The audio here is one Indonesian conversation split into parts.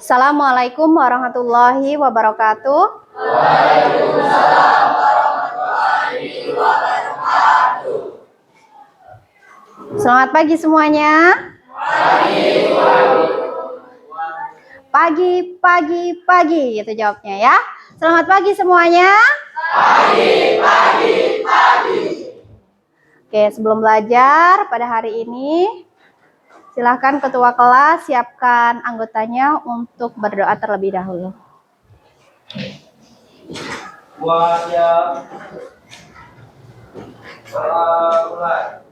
Assalamualaikum warahmatullahi wabarakatuh. Selamat pagi semuanya. Pagi, itu jawabnya ya. Selamat pagi semuanya. Pagi. Oke, sebelum belajar pada hari ini, silahkan ketua kelas siapkan anggotanya untuk berdoa terlebih dahulu. Wajah mulai.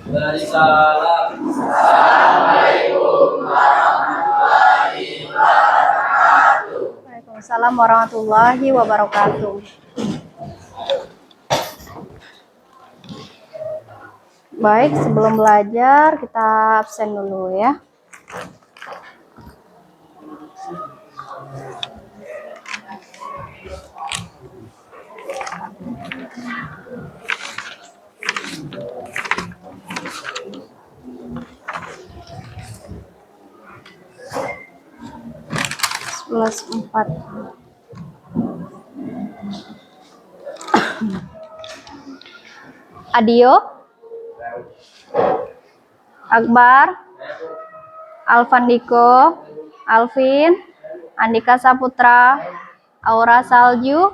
Dari salam. Assalamualaikum warahmatullahi wabarakatuh. Waalaikumsalam warahmatullahi wabarakatuh. Baik, sebelum belajar kita absen dulu ya. Plus 4. Adio, Akbar, Alfandiko, Alvin, Andika Saputra, Aura Salju,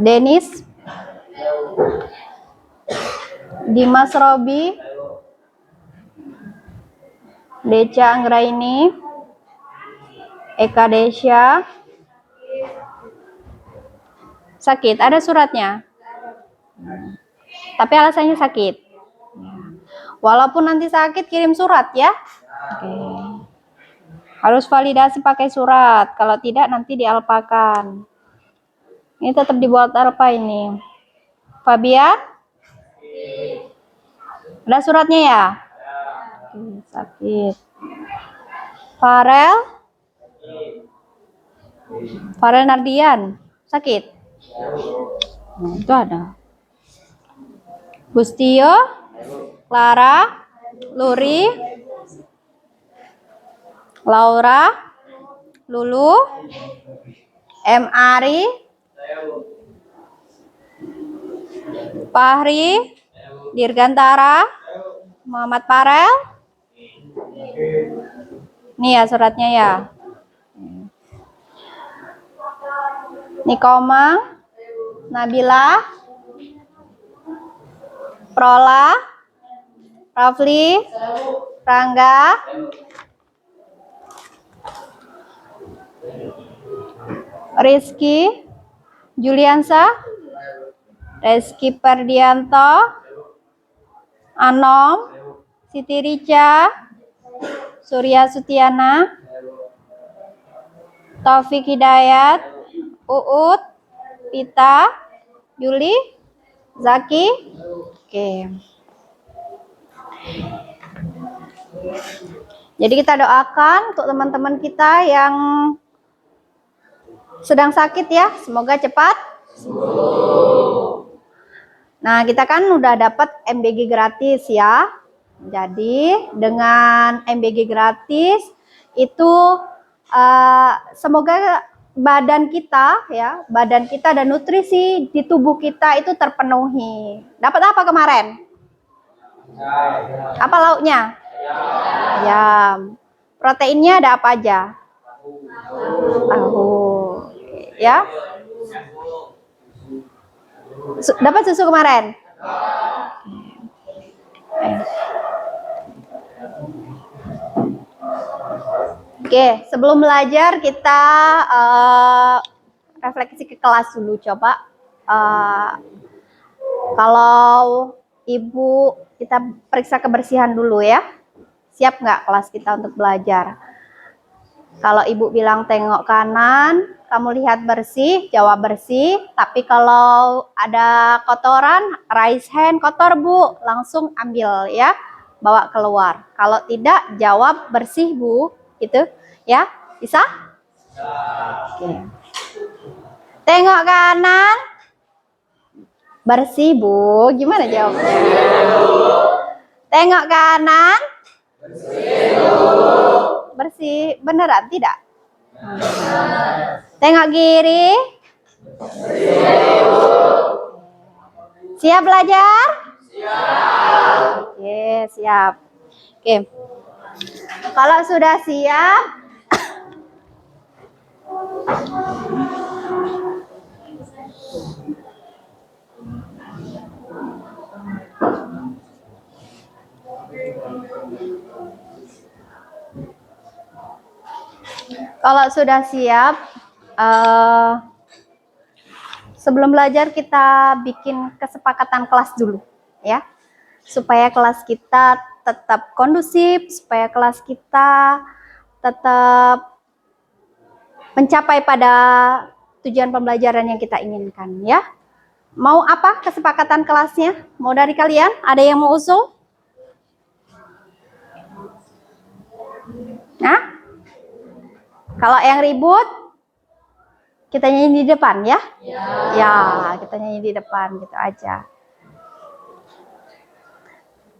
Denis, Dimas Robi, Deca Anggraini, Eka Desya. Sakit, ada suratnya. Tapi alasannya sakit. Walaupun nanti sakit kirim surat ya. Oke. Harus validasi pakai surat. Kalau tidak nanti dialpakan. Ini tetap dibuat alpa ini. Fabia? Ada suratnya ya? Oke, sakit. Farel? Farel Nardian? Sakit? Nah, itu ada. Gustio? Clara? Luri? Laura? Lulu? M. Ari? Fahri? Dirgantara? Muhammad Farel? Nih ya suratnya ya. Nikoma? Nabila? Prola? Rafli? Rangga? Rizky? Juliansa? Rizky Perdianto? Anom? Siti Rica? Surya Sutiana? Taufik Hidayat? Uut? Pita? Juli? Zaki? Oke. Jadi kita doakan untuk teman-teman kita yang Sedang sakit ya, semoga cepat sembuh. Nah, kita kan udah dapat MBG gratis ya. Jadi, dengan MBG gratis itu semoga badan kita ya, badan kita dan nutrisi di tubuh kita itu terpenuhi. Dapat apa kemarin? Apa lauknya? Ayam. Proteinnya ada apa aja? Tahu. Ya. Dapat susu kemarin? Oke, sebelum belajar kita refleksi ke kelas dulu coba. Kalau Ibu kita periksa kebersihan dulu ya. Siap nggak kelas kita untuk belajar? Kalau Ibu bilang tengok kanan, kamu lihat bersih, jawab bersih. Tapi kalau ada kotoran, raise hand, kotor Bu, langsung ambil ya, bawa keluar. Kalau tidak, jawab bersih Bu, gitu ya, bisa? Oke. Tengok kanan, bersih Bu, gimana jawabnya? Tengok kanan, bersih, beneran tidak? Tengok kiri. Siap belajar? Siap. Oke, siap. Oke. Kalau sudah siap, sebelum belajar kita bikin kesepakatan kelas dulu ya, supaya kelas kita tetap kondusif, supaya kelas kita tetap mencapai pada tujuan pembelajaran yang kita inginkan ya. Mau apa kesepakatan kelasnya? Mau dari kalian? Ada yang mau usul? Nah, kalau yang ribut, kita nyanyi di depan ya? Ya, kita nyanyi di depan gitu aja.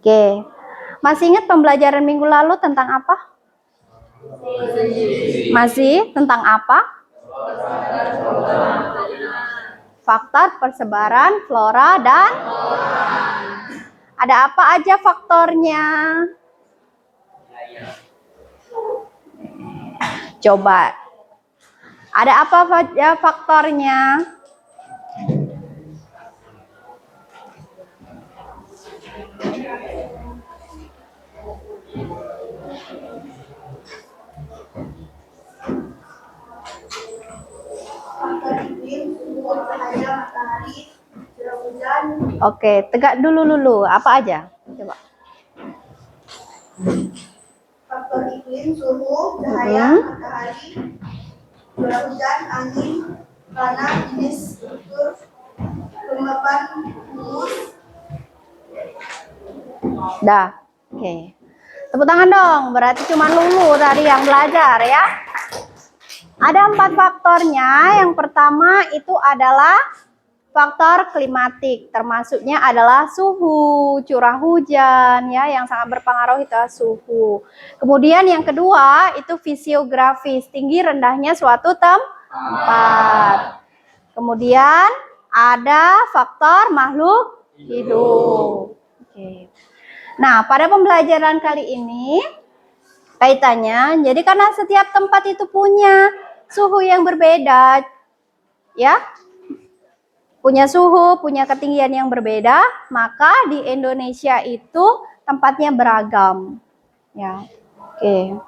Oke, masih ingat pembelajaran minggu lalu tentang apa? Masih tentang apa? Faktor persebaran flora dan ada apa aja faktornya? Coba. Ada apa saja faktornya? Oke, tegak dulu. Apa aja? Coba. Faktor iklim, suhu, cahaya, matahari, curah hujan, angin, tanah, jenis struktur, kelembapan humus. Dah. Oke. Tepuk tangan dong. Berarti cuma Lulu tadi yang belajar ya. Ada 4 faktornya. Yang pertama itu adalah faktor klimatik, termasuknya adalah suhu, curah hujan ya, yang sangat berpengaruh itu suhu. Kemudian yang kedua itu fisiografis, tinggi rendahnya suatu tempat. Kemudian ada faktor makhluk hidup. Oke. Nah, pada pembelajaran kali ini kaitannya, jadi karena setiap tempat itu punya suhu yang berbeda, ya, punya suhu, punya ketinggian yang berbeda, maka di Indonesia itu tempatnya beragam. Ya, oke.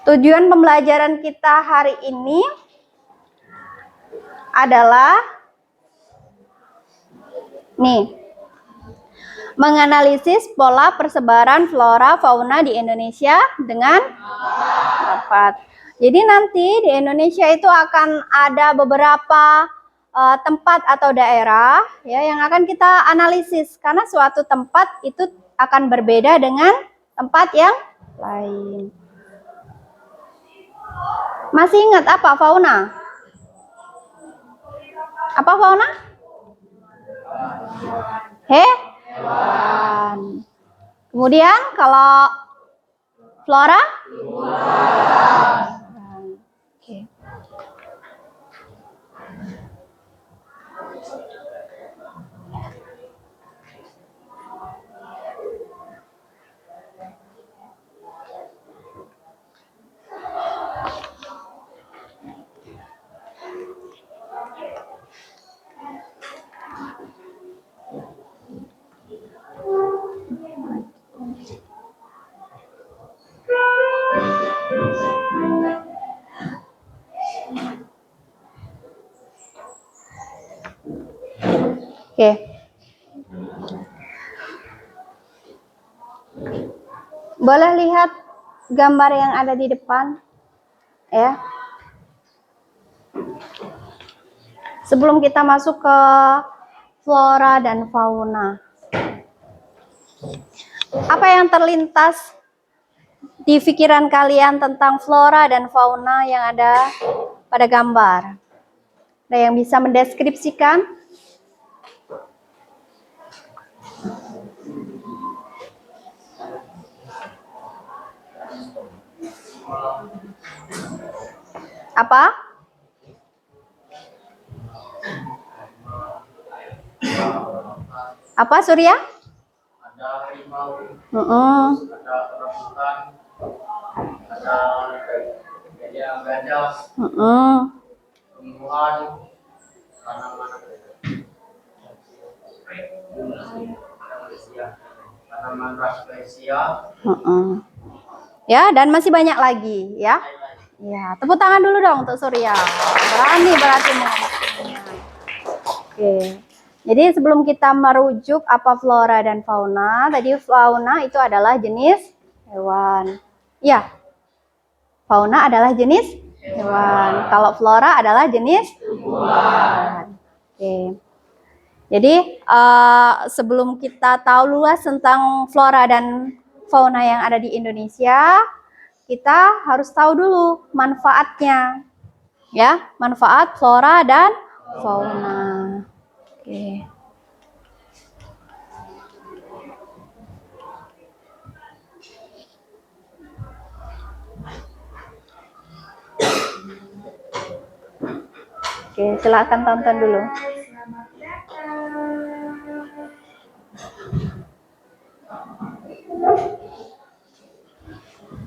Tujuan pembelajaran kita hari ini adalah menganalisis pola persebaran flora fauna di Indonesia dengan rapat. Jadi nanti di Indonesia itu akan ada beberapa tempat atau daerah ya yang akan kita analisis, karena suatu tempat itu akan berbeda dengan tempat yang lain. Masih ingat apa fauna? Apa fauna? Hewan. Kemudian kalau flora? Oke. Oke. Boleh lihat gambar yang ada di depan, ya. Sebelum kita masuk ke flora dan fauna, apa yang terlintas di pikiran kalian tentang flora dan fauna yang ada pada gambar? Ada yang bisa mendeskripsikan? Apa? Apa, Surya? Ada harimau, Ada orangutan, ada gajah, tumbuhan, tanaman rafflesia. Ya, dan masih banyak lagi, ya. Ya, tepuk tangan dulu dong untuk Surya. Berani berarti mengatakannya. Oke. Jadi sebelum kita merujuk apa flora dan fauna, tadi fauna itu adalah jenis hewan. Ya. Fauna adalah jenis hewan. Kalau flora adalah jenis tumbuhan. Oke. Jadi sebelum kita tahu luas tentang flora dan fauna yang ada di Indonesia, kita harus tahu dulu manfaatnya, ya, manfaat flora dan fauna. Oke. Oke, silakan tonton dulu. Selamat datang.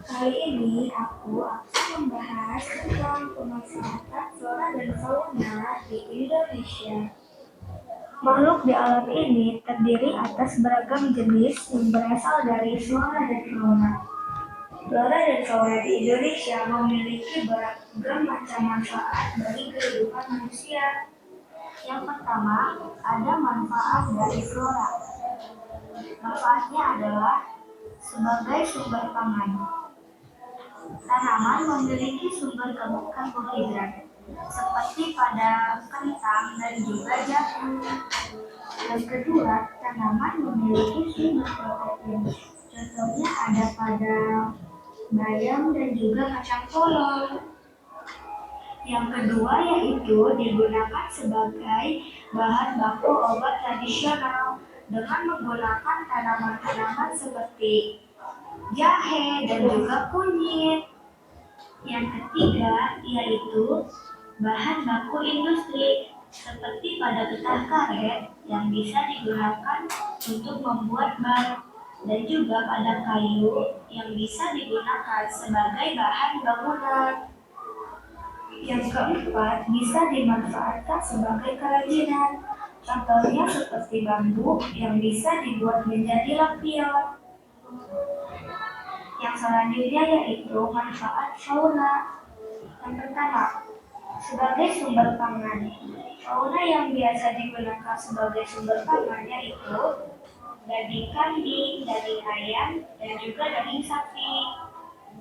Kali ini aku akan membahas tentang pemanfaatan flora dan fauna di Indonesia. Makhluk di alam ini terdiri atas beragam jenis yang berasal dari flora dan fauna. Flora dan fauna di Indonesia memiliki beragam macam manfaat bagi kehidupan manusia. Yang pertama, ada manfaat dari flora. Manfaatnya adalah sebagai sumber pangan. Tanaman memiliki sumber karbohidrat, seperti pada kentang dan juga jagung. Yang kedua, tanaman memiliki sumber protein. Contohnya ada pada bayam dan juga kacang polong. Yang kedua yaitu digunakan sebagai bahan baku obat tradisional dengan menggunakan tanaman-tanaman seperti jahe dan juga kunyit. Yang ketiga yaitu bahan baku industri seperti pada getah karet yang bisa digunakan untuk membuat bar, dan juga pada kayu yang bisa digunakan sebagai bahan bangunan. Yang keempat, bisa dimanfaatkan sebagai kerajinan. Contohnya seperti bambu yang bisa dibuat menjadi lampion. Yang selanjutnya yaitu manfaat fauna. Yang pertama, sebagai sumber pangan. Fauna yang biasa digunakan sebagai sumber pangan yaitu daging kambing, daging ayam, dan juga daging sapi.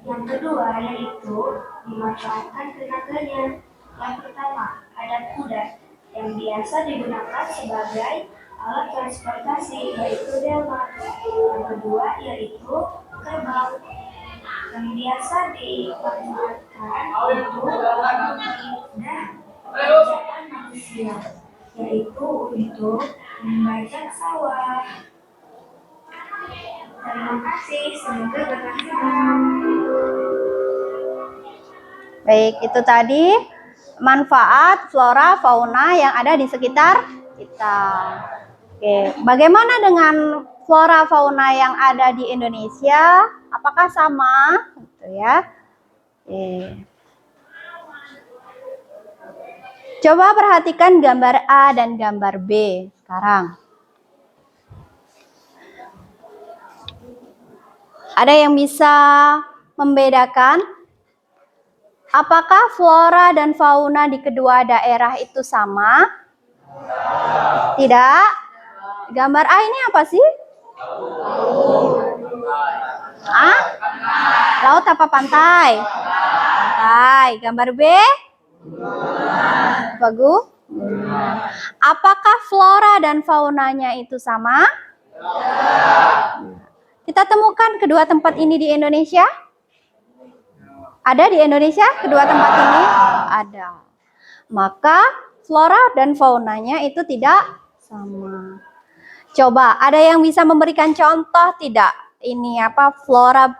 Yang kedua yaitu dimanfaatkan tenaganya. Yang pertama, ada kuda yang biasa digunakan sebagai alat transportasi yaitu delman. Yang kedua yaitu kerbau yang biasa dimanfaatkan untuk Indonesia, yaitu untuk membajak sawah. Terima kasih, semoga berhasil. Baik, itu tadi manfaat flora fauna yang ada di sekitar kita. Oke, bagaimana dengan flora fauna yang ada di Indonesia? Apakah sama? Gitu ya. Oke. Coba perhatikan gambar A dan gambar B sekarang. Ada yang bisa membedakan apakah flora dan fauna di kedua daerah itu sama? Tidak. Gambar A ini apa sih? Ah? Laut apa pantai? Pantai. Gambar B? Bagus. Apakah flora dan faunanya itu sama? Kita temukan kedua tempat ini di Indonesia? Ada di Indonesia kedua tempat ini? Ada. Maka flora dan faunanya itu tidak sama. Coba, ada yang bisa memberikan contoh tidak? Ini apa flora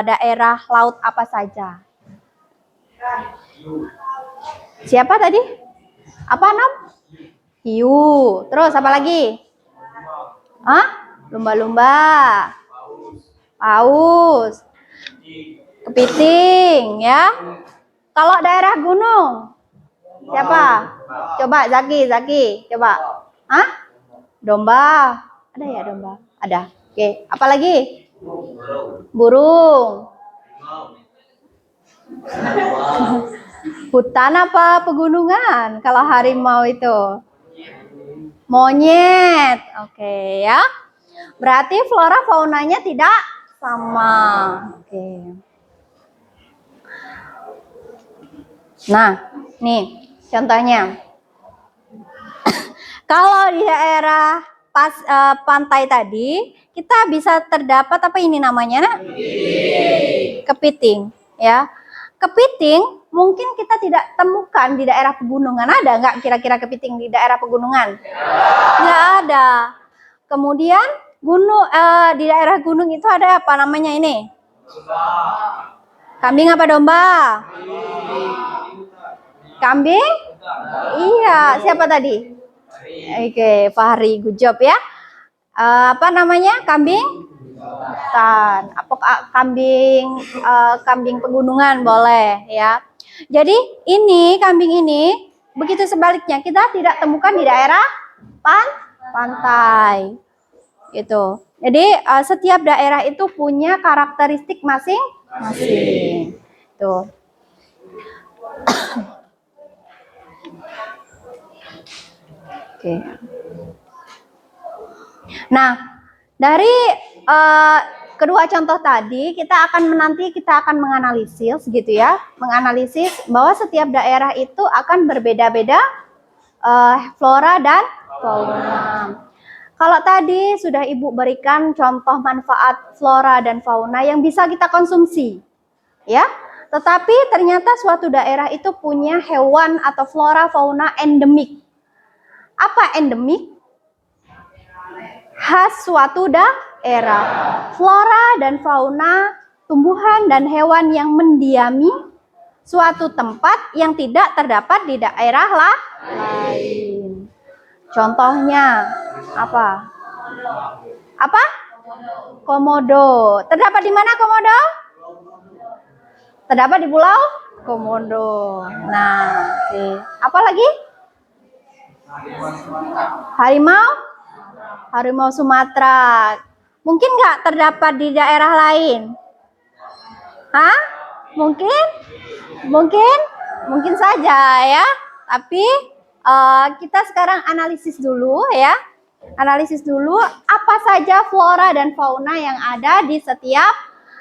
daerah laut apa saja? Siapa tadi? Apa nam? Hiu. Terus apa lagi? Hah? Lumba-lumba. Paus. Kepiting, ya. Kalau daerah gunung, siapa? Coba Zaki, coba. Hah? Domba. Ada ya domba? Ada. Oke, apa lagi? Burung. Hutan apa pegunungan? Kalau harimau itu? Monyet. Oke, ya. Berarti flora faunanya tidak sama. Oke. Nah, nih contohnya. Kalau di daerah pantai tadi, kita bisa terdapat apa ini namanya? Nak? Kepiting, ya. Kepiting mungkin kita tidak temukan di daerah pegunungan. Ada nggak kira-kira kepiting di daerah pegunungan? Nggak ada. Kemudian di daerah gunung itu ada apa namanya ini? Kambing apa domba? Kambing? Iya, siapa tadi? Oke, Fahri, good job ya. Apa namanya? Kambing? Hutan. Apa kambing pegunungan boleh ya. Jadi ini kambing ini begitu sebaliknya kita tidak temukan di daerah pantai. Gitu. Jadi setiap daerah itu punya karakteristik masing-masing. Tuh. Oke. Nah, dari kedua contoh tadi kita akan menganalisis gitu ya, menganalisis bahwa setiap daerah itu akan berbeda-beda flora dan fauna. Kalau tadi sudah Ibu berikan contoh manfaat flora dan fauna yang bisa kita konsumsi, ya. Tetapi ternyata suatu daerah itu punya hewan atau flora fauna endemik. Apa endemik? Khas suatu daerah. Flora dan fauna, tumbuhan dan hewan yang mendiami suatu tempat yang tidak terdapat di daerah lain. Contohnya apa? Apa? Komodo. Terdapat di mana komodo? Terdapat di Pulau Komodo. Nah, oke. Apa lagi? Harimau Sumatera. Mungkin nggak terdapat di daerah lain? Hah? Mungkin saja ya. Tapi kita sekarang analisis dulu ya. Analisis dulu apa saja flora dan fauna yang ada di setiap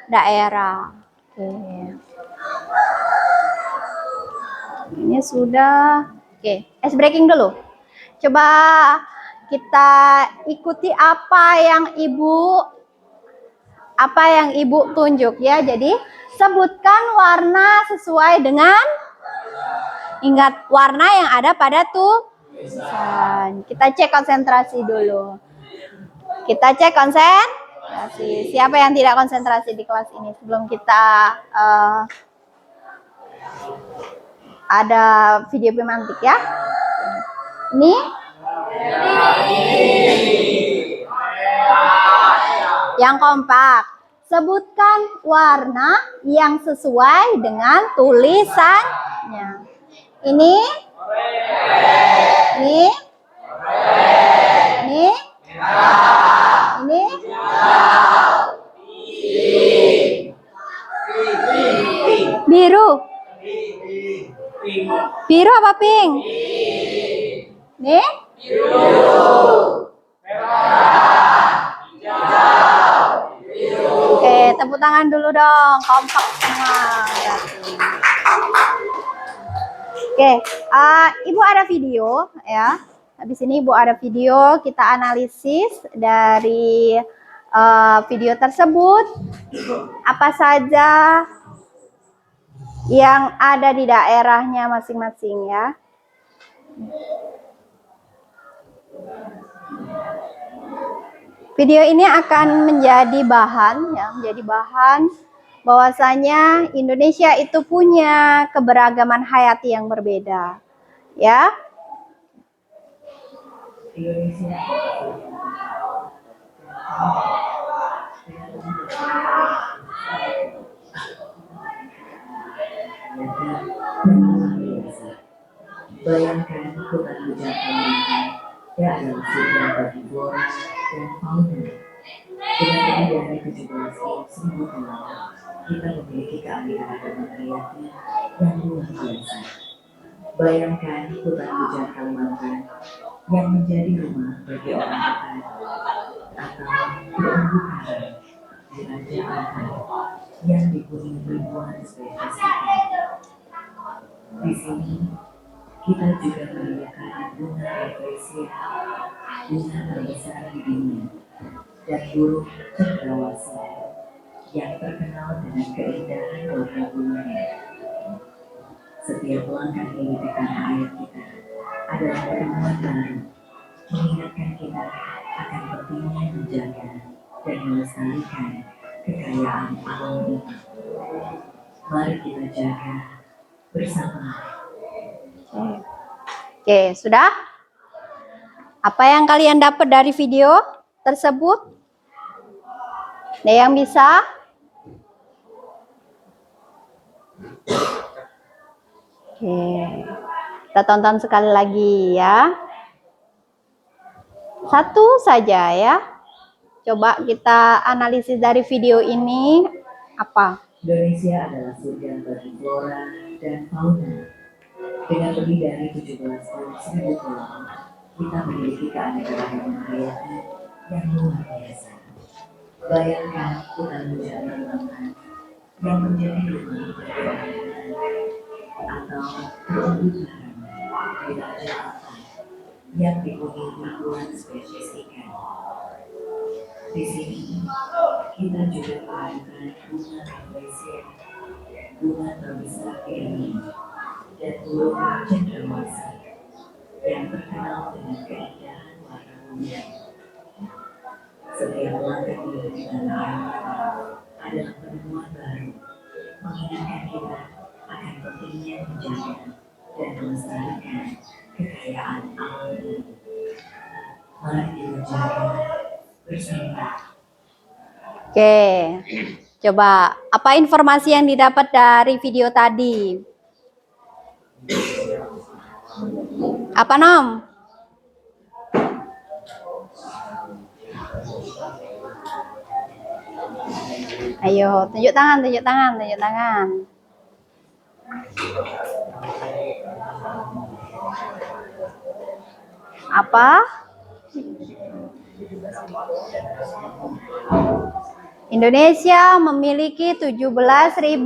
daerah. Oke. Ini sudah. Oke, ice breaking dulu. Coba kita ikuti apa yang Ibu tunjuk ya. Jadi sebutkan warna sesuai dengan, ingat warna yang ada pada Lisan. Kita cek konsentrasi dulu. Kita cek konsentrasi. Siapa yang tidak konsentrasi di kelas ini sebelum kita ada video pemantik ya? Ini yang kompak. Sebutkan warna yang sesuai dengan tulisannya. Ini biru. Biru apa pink? Nih? Oke, tepuk tangan dulu dong. Kompak semua. Oke, Ibu ada video ya. Habis ini Ibu ada video, kita analisis dari video tersebut. Apa saja yang ada di daerahnya masing-masing ya. Video ini akan menjadi bahan ya, bahwasanya Indonesia itu punya keberagaman hayati yang berbeda. Ya. Bayangkan hutan hujan Kalimantan yang adalah surga bagi flora dan fauna. Dengan lebih dari 17.000 pulau, kita memiliki keanekaragaman hayati yang luar biasa. Bayangkan hutan hujan Kalimantan yang menjadi rumah bagi orang hutan atau terumbu karang di Raja Ampat yang dipenuhi ribuan spesies ikan. Di sini kita juga menemukan bunga rafflesia, bunga terbesar di dunia, dan burung cendrawasih yang terkenal dengan keindahan warna bulunya. Setiap langkah ini di tanah air kita adalah pertemuan baru, mengingatkan kita akan pentingnya menjaga dan melestarikan kekayaan alam ini. Mari kita jaga bersama. Oke, sudah? Apa yang kalian dapat dari video tersebut? Ada yang bisa? Oke, kita tonton sekali lagi ya. Satu saja ya. Coba kita analisis dari video ini apa? Indonesia adalah surga bagi flora dan fauna. Dengan lebih dari 17.000 pulau, kita memiliki keanekaragaman hayati yang luar biasa. Bayangkan hutan hujan Kalimantan yang menjadi rumah bagi orang hutan atau terumbu karang di Raja Ampat yang dipenuhi ribuan spesies ikan. Di sini kita juga menemukan bunga rafflesia, bunga terbesar di dunia, dan burung cendrawasih yang terkenal dengan keindahan warna bulunya. Setiap langkah hidup di tanah air adalah penemuan baru, mengingatkan kita akan pentingnya menjaga dan melestarikan kekayaan alam ini. Mari kita jaga bersama. Oke, coba apa informasi yang didapat dari video tadi? Apa Nom? Ayo, tunjuk tangan, tunjuk tangan, tunjuk tangan. Apa? Indonesia memiliki 17.000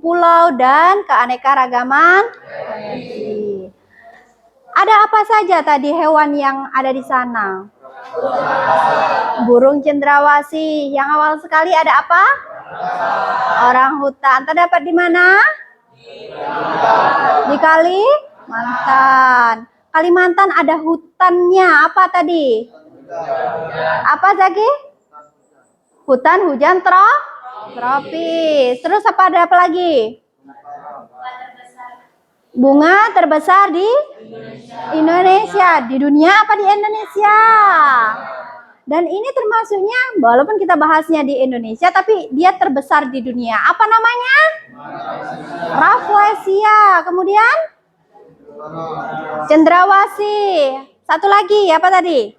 pulau dan keanekaragaman hayati. Ada apa saja tadi hewan yang ada di sana? Burung cendrawasih. Yang awal sekali ada apa? Orang hutan. Terdapat di mana? Di Kalimantan. Kalimantan ada hutannya. Apa tadi? Apa Zaki? Hutan hujan tropis. Terus ada apa lagi? Bunga terbesar di Indonesia. Di dunia apa di Indonesia? Dan ini termasuknya, walaupun kita bahasnya di Indonesia, tapi dia terbesar di dunia. Apa namanya? Rafflesia. Kemudian? Cendrawasih. Satu lagi, apa tadi?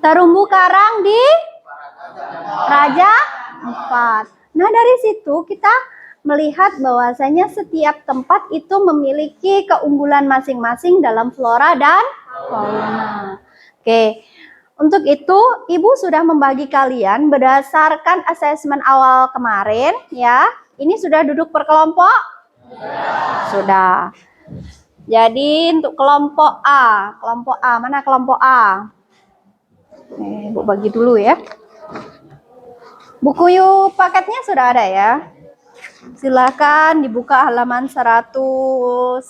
Terumbu karang di Raja Ampat. Nah, dari situ kita melihat bahwasanya setiap tempat itu memiliki keunggulan masing-masing dalam flora dan fauna. Oke. Untuk itu, Ibu sudah membagi kalian berdasarkan asesmen awal kemarin, ya. Ini sudah duduk per kelompok? Sudah. Jadi untuk kelompok A, mana kelompok A? Ibu bagi dulu ya. Buku paketnya sudah ada ya. Silakan dibuka halaman 111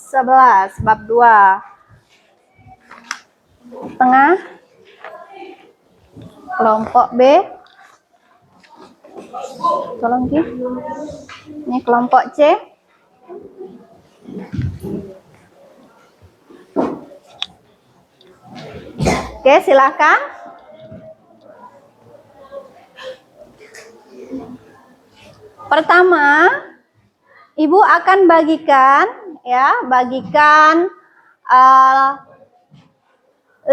bab 2. Tengah. Kelompok B. Tolong Ki. Ini kelompok C. Oke, silakan. Pertama, Ibu akan bagikan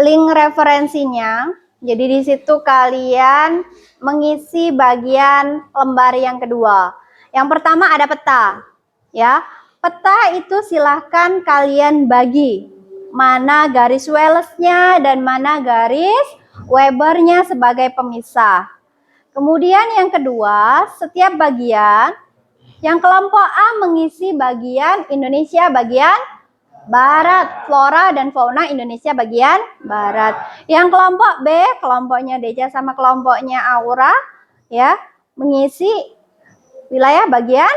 link referensinya. Jadi di situ kalian mengisi bagian lembar yang kedua. Yang pertama ada peta, ya. Peta itu silahkan kalian bagi mana garis Wallace-nya dan mana garis Weber-nya sebagai pemisah. Kemudian yang kedua, setiap bagian, yang kelompok A mengisi bagian Indonesia bagian Barat, flora dan fauna Indonesia bagian Barat. Yang kelompok B, kelompoknya Deja sama kelompoknya Aura, ya, mengisi wilayah bagian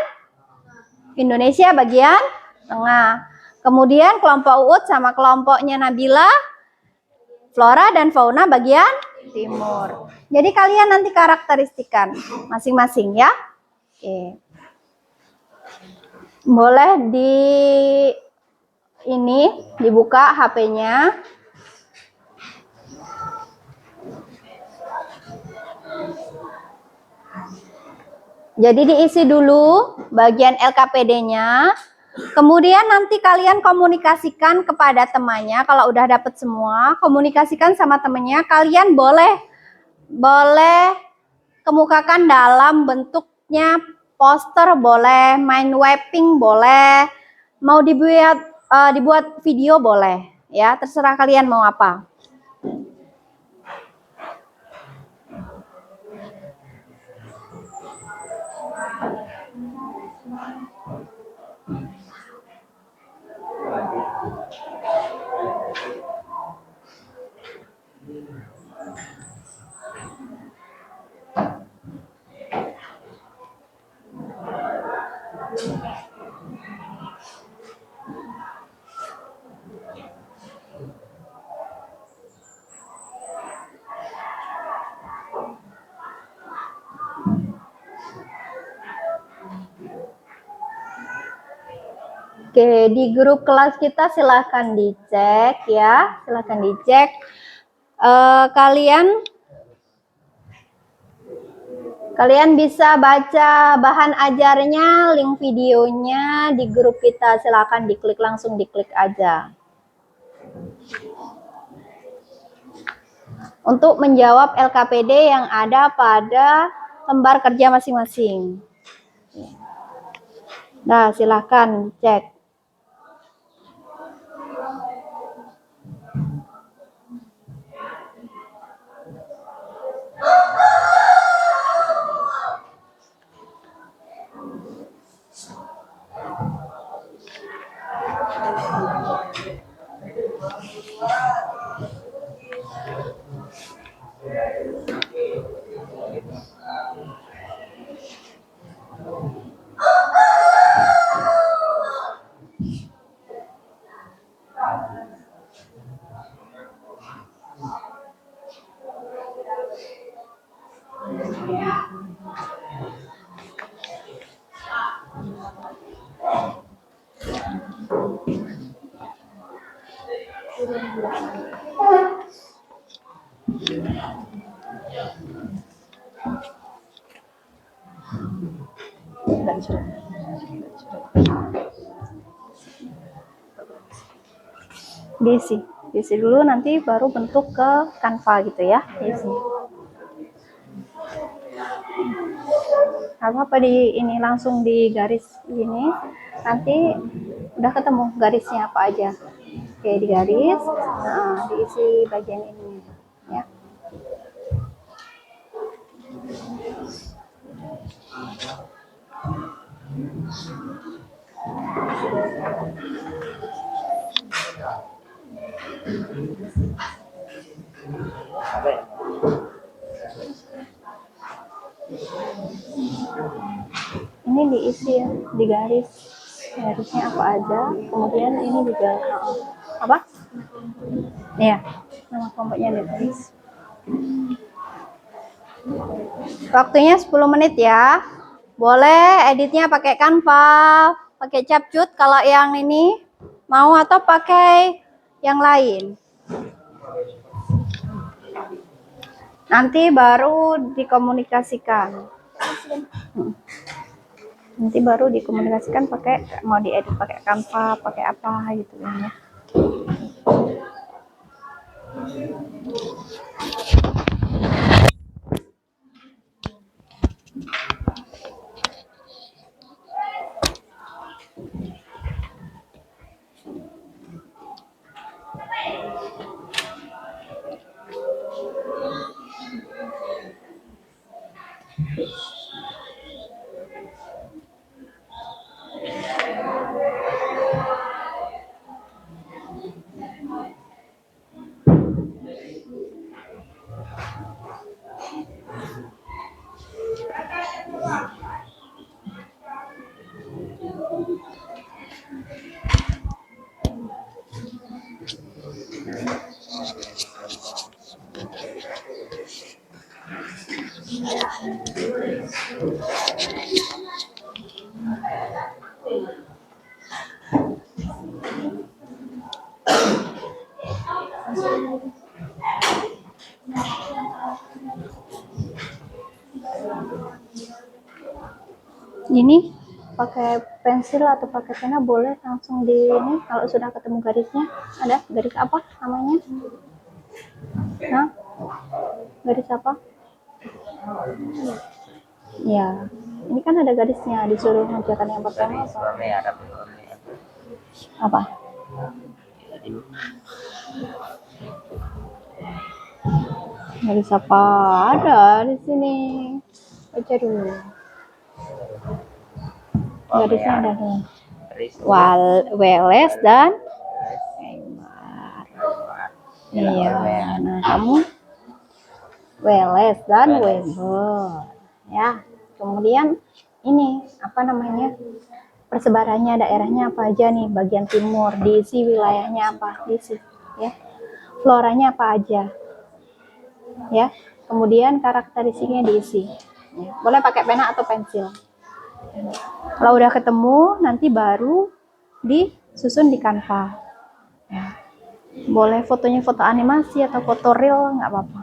Indonesia bagian Tengah. Kemudian kelompok Uut sama kelompoknya Nabila, flora dan fauna bagian Timur. Jadi kalian nanti karakteristikan masing-masing ya. Oke. Boleh dibuka HP-nya. Jadi diisi dulu bagian LKPD-nya. Kemudian nanti kalian komunikasikan kepada temannya. Kalau udah dapet semua, komunikasikan sama temannya. Kalian boleh kemukakan dalam bentuknya poster, boleh mind mapping, boleh mau dibuat video, boleh ya, terserah kalian mau apa. Oke, di grup kelas kita silahkan dicek ya, silahkan dicek. Kalian bisa baca bahan ajarnya, link videonya di grup kita, silahkan diklik, langsung diklik aja. Untuk menjawab LKPD yang ada pada lembar kerja masing-masing. Nah, silahkan cek. sudah dicoret. Diisi dulu, nanti baru bentuk ke Canva gitu ya. Diisi. Apa di ini langsung di garis ini, nanti udah ketemu garisnya apa aja. Oke, di garis, nah, diisi bagian ini ya. Ini diisi ya, di garis, garisnya apa aja, kemudian ini juga apa ya, nama kelompoknya di garis. Waktunya 10 menit ya. Boleh editnya pakai Canva, pakai CapCut kalau yang ini mau, atau pakai yang lain. Nanti baru dikomunikasikan. Nanti baru dikomunikasikan pakai, mau diedit pakai Canva, pakai apa gitu ya. Ini pakai pensil atau pakai pena boleh langsung di ini. Kalau sudah ketemu garisnya, ada garis apa namanya? Nah, garis apa? Ya, ini kan ada garisnya, disuruh mengerjakan yang pertama apa? Garis apa? Ada di sini. Baca dulu. Garisnya ada nih. Weles dan Weimar. Iya, nah kamu Weles dan Weber. Ya, kemudian ini apa namanya? Persebarannya daerahnya apa aja nih? Bagian timur, diisi wilayahnya apa? Diisi, ya. Floranya apa aja? Ya. Kemudian karakteristiknya diisi. Ya. Boleh pakai pena atau pensil. Kalau udah ketemu, nanti baru disusun di Canva. Ya. Boleh fotonya foto animasi atau foto real, nggak apa-apa.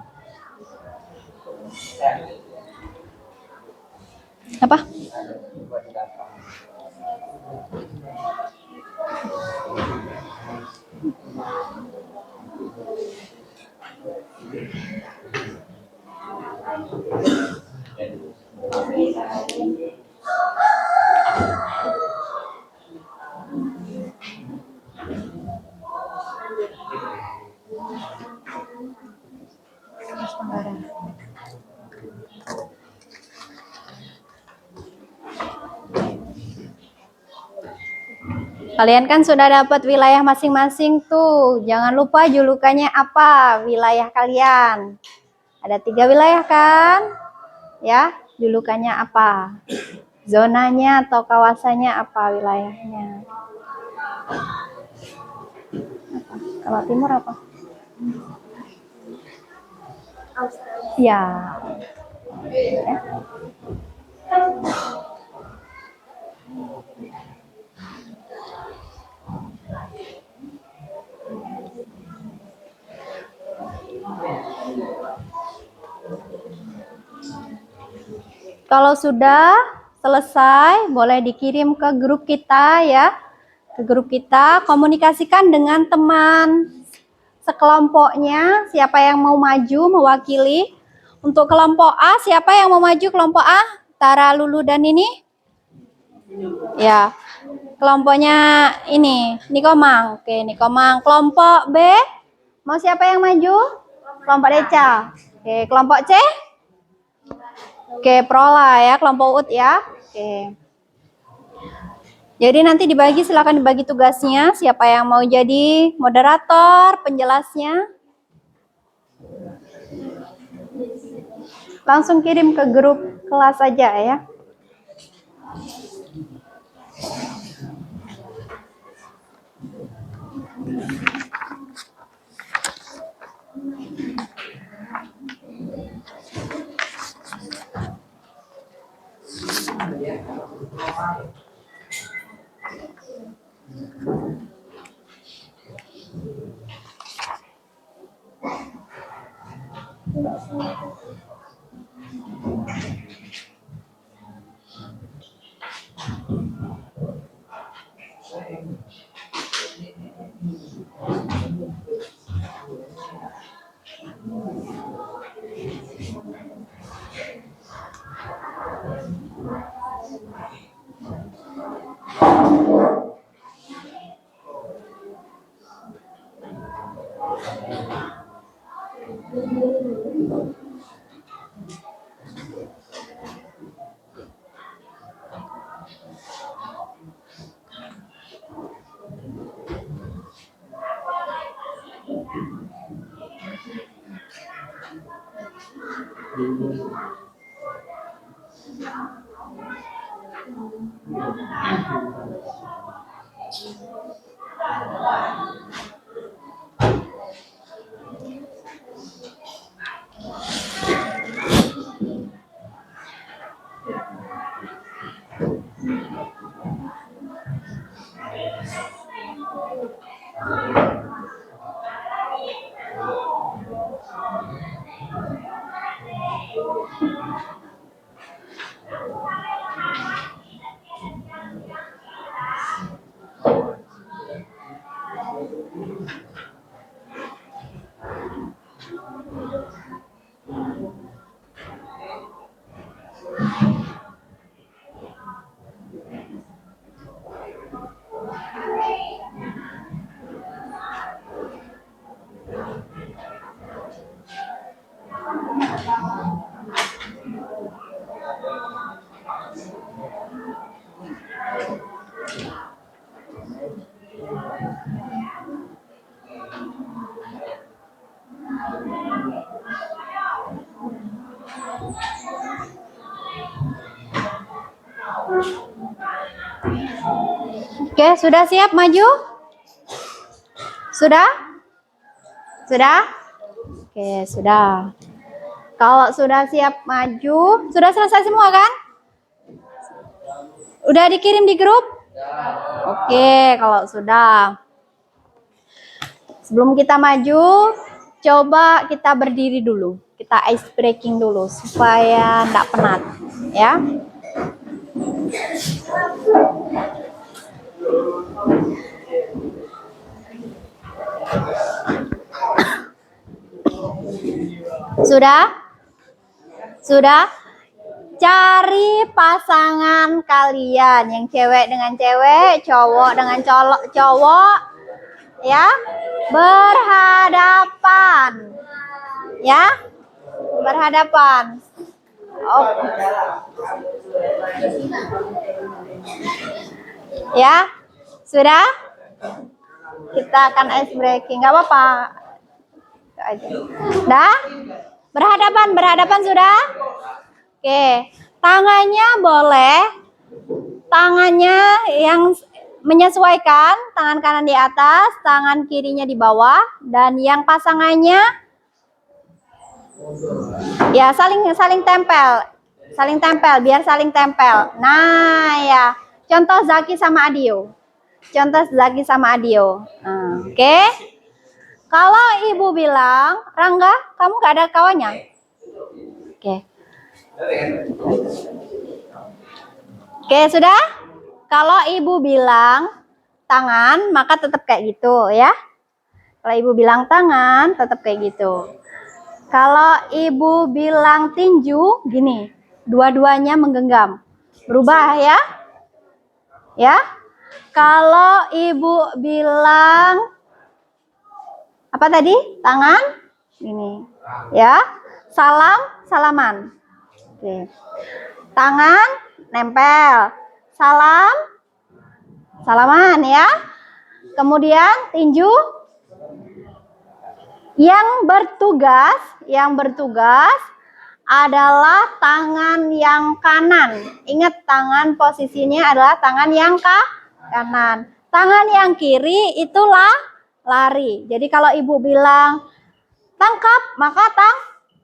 Apa? Kalian kan sudah dapat wilayah masing-masing tuh. Jangan lupa julukannya apa wilayah kalian. Ada 3 wilayah kan? Ya, julukannya apa? Zonanya atau kawasannya apa wilayahnya? Apa? Kalau timur apa? Ya. Ya. Kalau sudah selesai, boleh dikirim ke grup kita ya. Ke grup kita, komunikasikan dengan teman sekelompoknya, siapa yang mau maju mewakili. Untuk kelompok A, siapa yang mau maju kelompok A? Tara, Lulu, dan ini? Ya, kelompoknya ini, Nikomang. Oke, Nikomang. Kelompok B, mau siapa yang maju? Kelompok Deca. Oke, kelompok C? Oke, Prola ya, kelompok UT ya. Oke. Jadi nanti dibagi, silakan dibagi tugasnya. Siapa yang mau jadi moderator, penjelasnya? Langsung kirim ke grup kelas aja ya. Oke, sudah siap maju? Sudah? Sudah? Oke, sudah. Kalau sudah siap maju, sudah selesai semua kan? Udah dikirim di grup? Oke, kalau sudah. Sebelum kita maju, coba kita berdiri dulu. Kita ice breaking dulu supaya enggak penat, ya. Sudah? Sudah? Cari pasangan kalian, yang cewek dengan cewek, cowok dengan cowok, ya, berhadapan, ya, berhadapan. Oh. Ya, sudah? Kita akan ice breaking, nggak apa-apa. Dah? Berhadapan sudah? Oke, tangannya yang menyesuaikan, tangan kanan di atas, tangan kirinya di bawah, dan yang pasangannya ya saling tempel, biar saling tempel. Nah ya, contoh Zaki sama Adio, Oke. Kalau ibu bilang, Rangga, kamu gak ada kawannya? Oke. Oke, sudah? Kalau ibu bilang tangan, maka tetap kayak gitu ya. Kalau ibu bilang tangan, tetap kayak gitu. Kalau ibu bilang tinju, gini, dua-duanya menggenggam. Berubah ya. Ya. Kalau ibu bilang apa tadi? Tangan, ini. Ya. Salam, salaman. Oke. Tangan, nempel. Salam, salaman ya. Kemudian tinju, yang bertugas adalah tangan yang kanan. Ingat, tangan posisinya adalah tangan yang kanan. Tangan yang kiri itulah lari. Jadi kalau ibu bilang tangkap, maka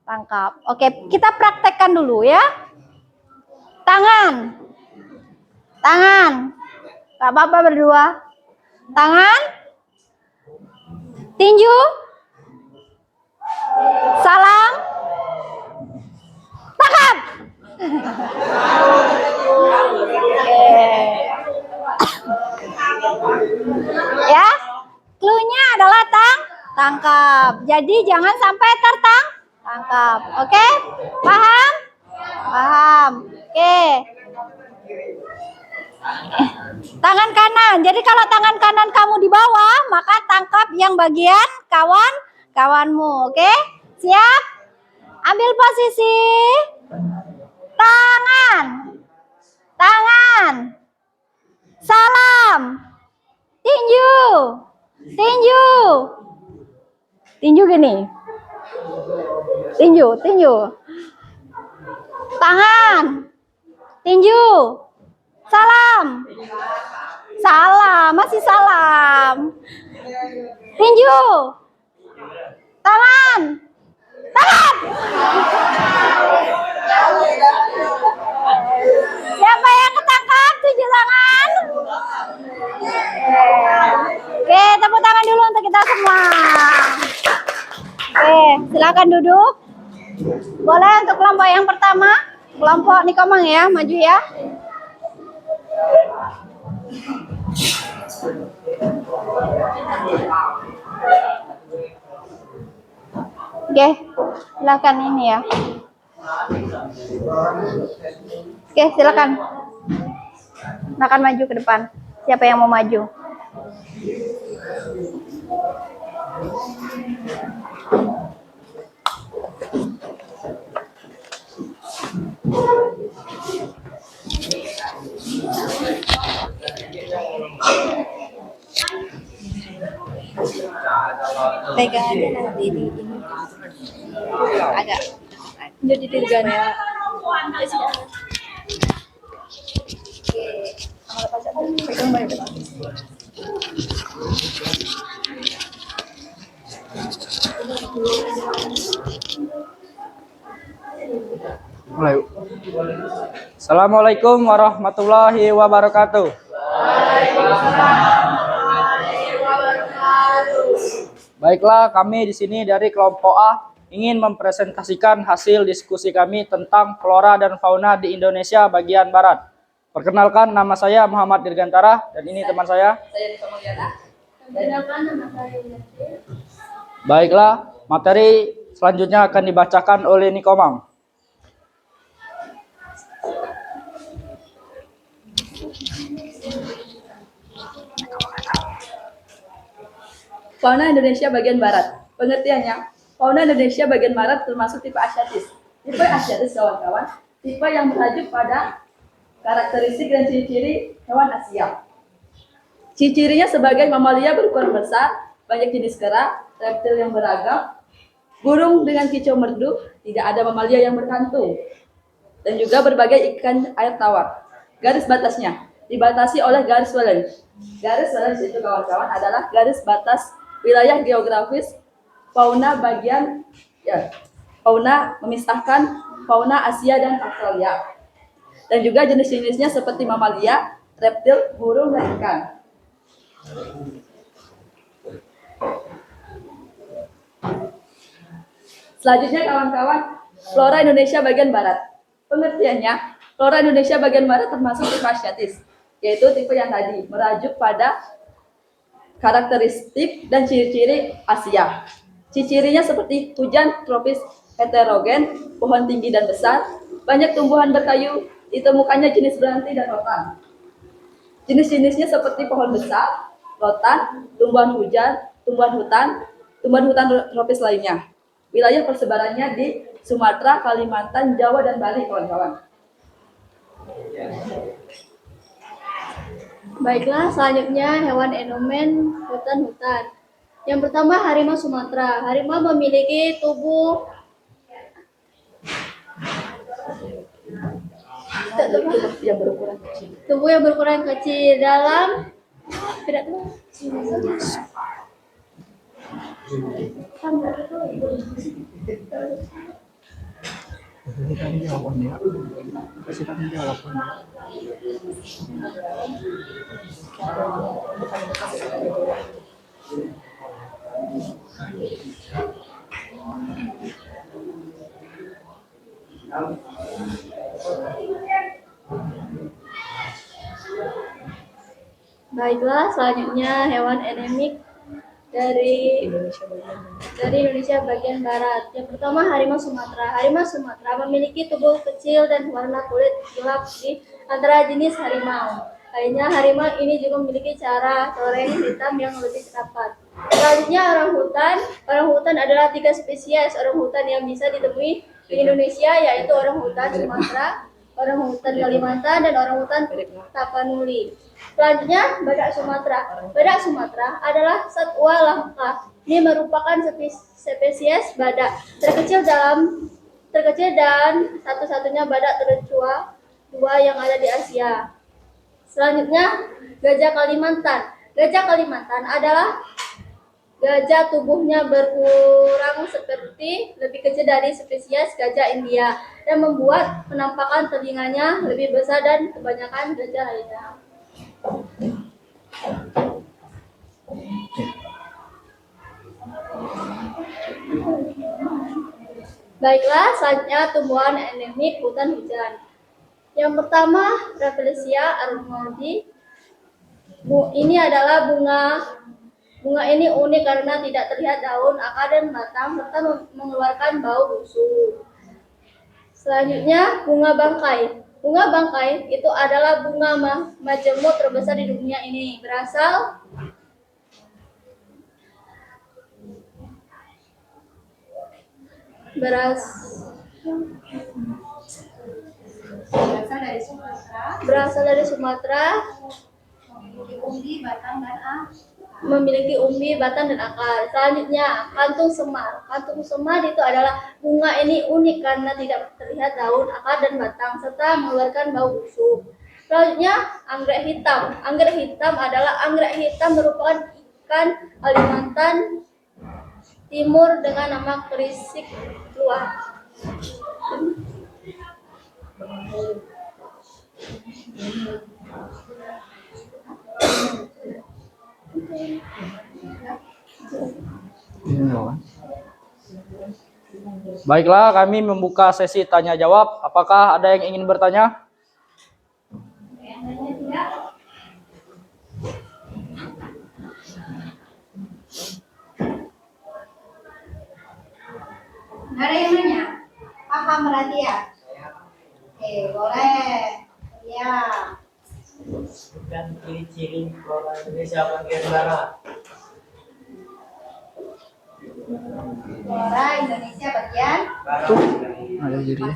tangkap. Oke, kita praktekkan dulu ya. Tangan. Gak apa-apa berdua. Tangan. Tinju. Salam. Tangkap. Ya, cluenya adalah tangkap. Jadi jangan sampai tertangkap. Oke? Paham? Paham. Oke. Tangan kanan. Jadi kalau tangan kanan kamu di bawah, maka tangkap yang bagian kawanmu. Oke? Siap? Ambil posisi. Tangan. Salam. Tinju gini. Tinju. Tangan. Tinju. Salam. Masih salam. Tinju. Tangan. Siapa yang ketangkap? 7 tangan. Oke, tepuk tangan dulu untuk kita semua. Oke, silakan duduk. Boleh untuk kelompok yang pertama, kelompok Nikomang ya, maju ya. Oke, silakan ini ya. Oke, silakan. Silakan maju ke depan. Siapa yang mau maju? Pegang aja nanti di ini. Agak jadi ditegang ya. Mulai. Assalamualaikum warahmatullahi wabarakatuh. Baiklah, kami di sini dari kelompok A ingin mempresentasikan hasil diskusi kami tentang flora dan fauna di Indonesia bagian barat. Perkenalkan, nama saya Muhammad Dirgantara dan ini teman saya. Baiklah, materi selanjutnya akan dibacakan oleh Nikomang. Fauna Indonesia bagian barat. Pengertiannya, fauna Indonesia bagian barat termasuk tipe asiatis. Tipe asiatis, kawan-kawan, tipe yang mengacu pada karakteristik dan ciri-ciri hewan Asia. Ciri-cirinya sebagai mamalia berukuran besar, banyak jenis kera, reptil yang beragam, burung dengan kicau merdu, tidak ada mamalia yang berhantu, dan juga berbagai ikan air tawar. Garis batasnya dibatasi oleh garis Wallace. Garis Wallace itu, kawan-kawan, adalah garis batas wilayah geografis fauna bagian fauna memisahkan fauna Asia dan Australia. Dan juga jenis-jenisnya seperti mamalia, reptil, burung, dan ikan. Selanjutnya, kawan-kawan, flora Indonesia bagian barat. Pengertiannya, Flora Indonesia bagian barat termasuk tipe Asiatis, yaitu tipe yang tadi merujuk pada karakteristik dan ciri-ciri Asia. Ciri-cirinya seperti hujan tropis heterogen, pohon tinggi dan besar, banyak tumbuhan berkayu, ditemukannya jenis berhenti dan rotan. Jenis-jenisnya seperti pohon besar, rotan, tumbuhan hutan tropis lainnya. Wilayah persebarannya di Sumatera, Kalimantan, Jawa, dan Bali, kawan-kawan. Baiklah, selanjutnya hewan endemik hutan-hutan. Yang pertama, harimau Sumatera. Harimau memiliki tubuh yang berukuran kecil dalam tidak tahu. Baiklah, selanjutnya hewan endemik dari Indonesia bagian barat. Yang pertama, harimau Sumatera. Harimau Sumatera memiliki tubuh kecil dan warna kulit gelap di antara jenis harimau. Lainnya, harimau ini juga memiliki cara coreng hitam yang lebih rapat. Selanjutnya, orangutan. Orangutan adalah 3 spesies orangutan yang bisa ditemui di Indonesia, yaitu orangutan Sumatera, orangutan Kalimantan, dan orangutan Tapanuli. Selanjutnya, badak Sumatera. Badak Sumatera adalah satwa langka. Ini merupakan spesies badak terkecil dan satu-satunya badak tertua yang ada di Asia. Selanjutnya, gajah Kalimantan. Gajah Kalimantan adalah gajah tubuhnya berkurang seperti lebih kecil dari spesies gajah India dan membuat penampakan telinganya lebih besar dan kebanyakan gajah lainnya. Baiklah, selanjutnya tumbuhan endemik hutan hujan. Yang pertama, Rafflesia arnoldii. Ini adalah bunga ini unik karena tidak terlihat daun, akar, dan batang serta mengeluarkan bau busuk. Selanjutnya, bunga bangkai. Bunga bangkai itu adalah bunga majemuk terbesar di dunia ini. Berasal dari Sumatera, memiliki umbi, batang, dan akar. Selanjutnya, kantung semar. Kantung semar itu adalah bunga ini unik karena tidak terlihat daun, akar, dan batang serta mengeluarkan bau busuk. Selanjutnya, anggrek hitam. Anggrek hitam merupakan ikan Kalimantan Timur dengan nama kerisik luar. Baiklah, kami membuka sesi tanya jawab. Apakah ada yang ingin bertanya? Ada yang nanya? Paham berarti ya? Oke, boleh. Ya. Sebutkan ciri-ciri flora Indonesia bagian barat. Flora Indonesia bagian Barat. Ada jadi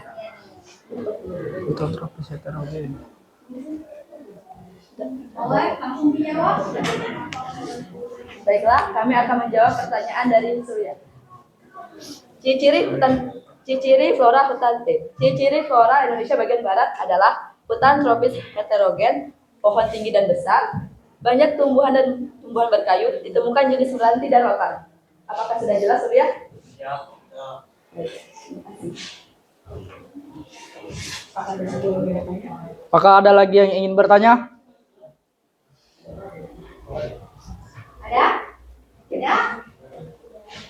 hutan tropis heterogen. boleh langsung dijawab. Baiklah, kami akan menjawab pertanyaan dari Surya. Ciri-ciri flora Indonesia bagian barat adalah hutan tropis heterogen, pohon tinggi dan besar, banyak tumbuhan berkayu, ditemukan jenis meranti dan rotan. Apakah sudah jelas, Surya? Siap. Apakah ada lagi yang ingin bertanya? Ada? Tidak?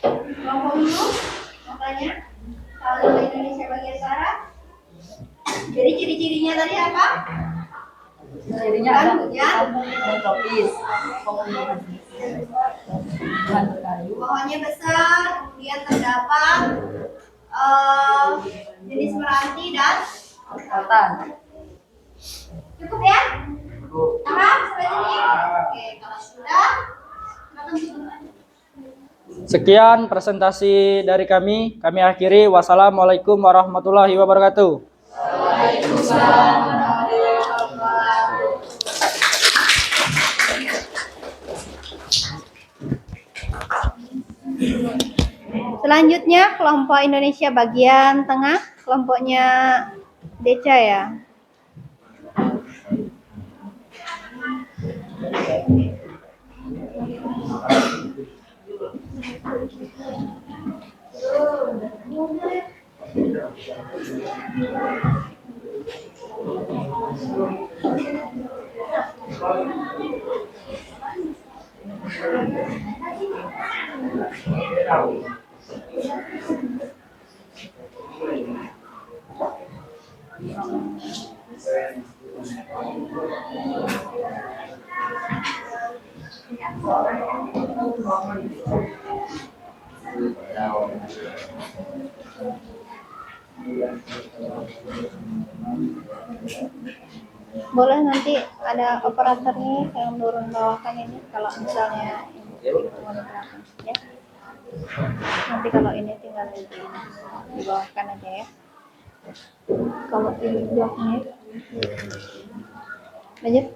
Kelompok dulu makanya kalau Indonesia bagian barat Jadi ciri-cirinya tadi apa? Cirinya ada dan tropis. Pohonnya besar, kemudian terdapat jenis meranti dan Kelihatan. cukup ya? Paham sampai sini? Oke, kalau sudah, silakan tutup. Sekian presentasi dari kami. Kami akhiri. Wassalamualaikum warahmatullahi wabarakatuh. Selanjutnya kelompok Indonesia bagian tengah, kelompoknya Deca ya. Boleh nanti ada operatornya yang turun bawahkan ini kalau misalnya ini mau di belakang ya. Nanti kalau ini tinggal di bawahkan aja ya. Kalau di bloknya lanjut.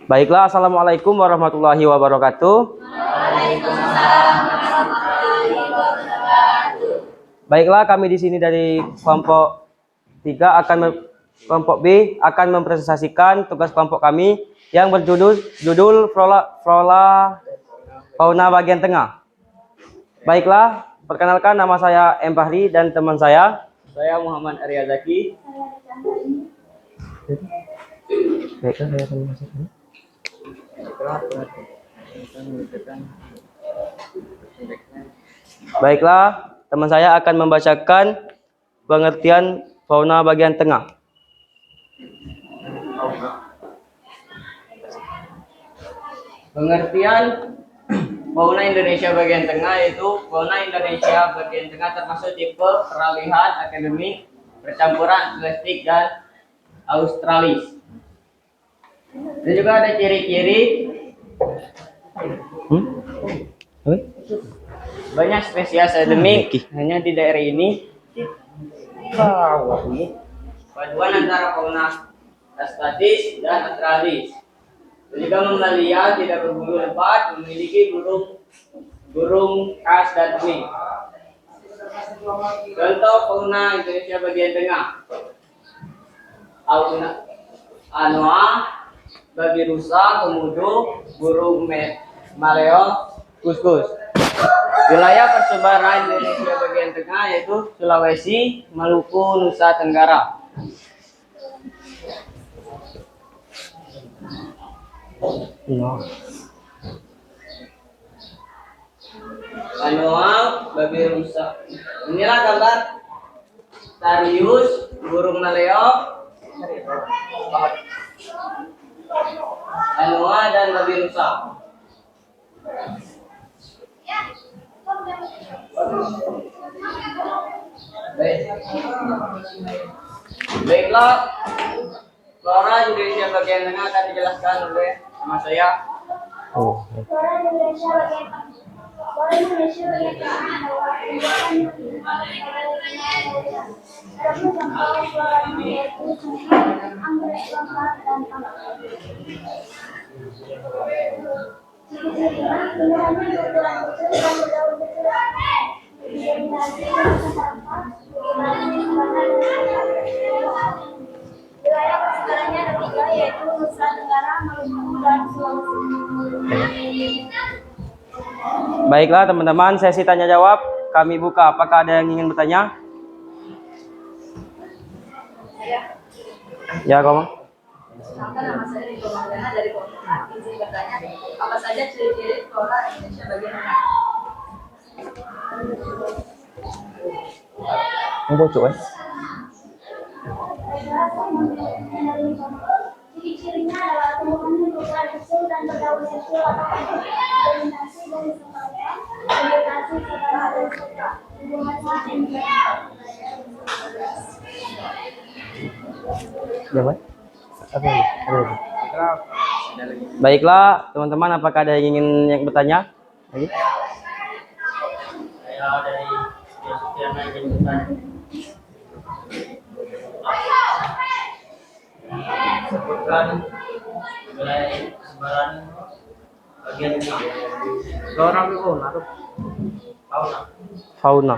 Baiklah, assalamualaikum warahmatullahi wabarakatuh. Baiklah, kami di sini dari kelompok 3 kelompok B akan mempresentasikan tugas kelompok kami yang berjudul Flora Fauna bagian tengah. Baiklah, perkenalkan nama saya M. Fahri dan teman saya Muhammad Arya Zaki. Baiklah, saya akan masukkan. Baiklah, teman saya akan membacakan pengertian fauna bagian tengah. Pengertian fauna Indonesia bagian tengah yaitu fauna Indonesia bagian tengah termasuk tipe peralihan akademik, percampuran atletik dan australis. Dan juga ada ciri-ciri banyak spesies endemik hanya di daerah ini. Paduan antara fauna statis dan australis. Dan juga mamalia tidak berbulu lebat, memiliki burung khas dan unik. Contoh fauna Indonesia bagian tengah: anoa, babi rusa, komodo, burung maleo, kuskus. Wilayah persebaran Indonesia bagian tengah yaitu Sulawesi, Maluku, Nusa Tenggara. Anoa, babi rusa. Inilah gambar Tarius, burung maleo, anoa dan babi rusa. Baiklah, flora Indonesia bagian tengah akan dijelaskan oleh sama saya. Flora Indonesia bagian tengah. Flora Indonesia bagian tengah adalah ada contoh floranya yaitu anggrek longgar dan tanah. Ciri-cirinya tumbuhannya bergerak-gerak dan berdaun bergerak. Didominasi dengan sampah, bagaimana penyebaran wilayah persebarannya ada 3 yaitu Nusa Tenggara, Maluku, dan Sulawesi. Baiklah teman-teman, sesi tanya jawab kami buka. Apakah ada yang ingin bertanya? Ya, kamu. Perkenalkan, nama saya Riko Magdana dari kelompok A. Izin bertanya, apa saja ciri-ciri flora Indonesia bagian tengah? Ciri-cirinya adalah tumbuhan berukuran kecil dan berdaun kecil atau fermentasi dari sebagian vegetasi serta ada suka hubungan saat Baiklah, teman-teman, apakah ada yang ingin bertanya? Lagi? Saya dari sekian ingin bertanya. Sebutkan wilayah sebaran bagian ini. Flora dan fauna. Fauna. Fauna.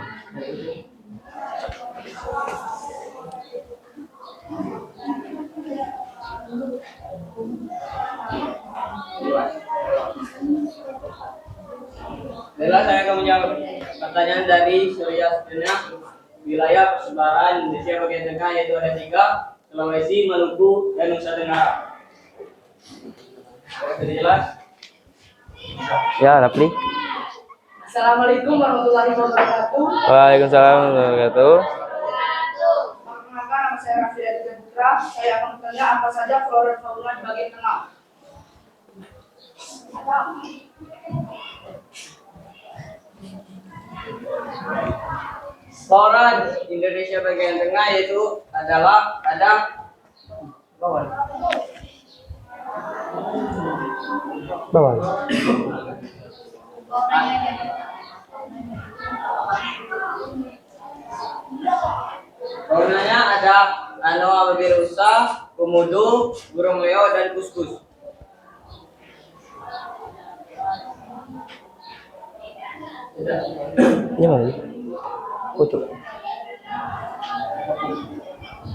Baiklah, saya akan menjawab pertanyaan dari Surya Sudana. Wilayah persebaran Indonesia bagian tengah yaitu ada 3, Sulawesi, Maluku, dan Nusa Tenggara. Sudah jelas? Ya, Rapli. Assalamualaikum warahmatullahi wabarakatuh. Waalaikumsalam warahmatullahi wabarakatuh. Perkenalkan, nama saya Raffi Aditya Putra. Saya akan bertanya apa saja flora dan fauna di bagian tengah. Flora Indonesia bagian tengah yaitu adalah ada bawah. Faunanya ada Anoa babirusa, komodo, burung leo, dan kuskus. Ini mana? Kucuk.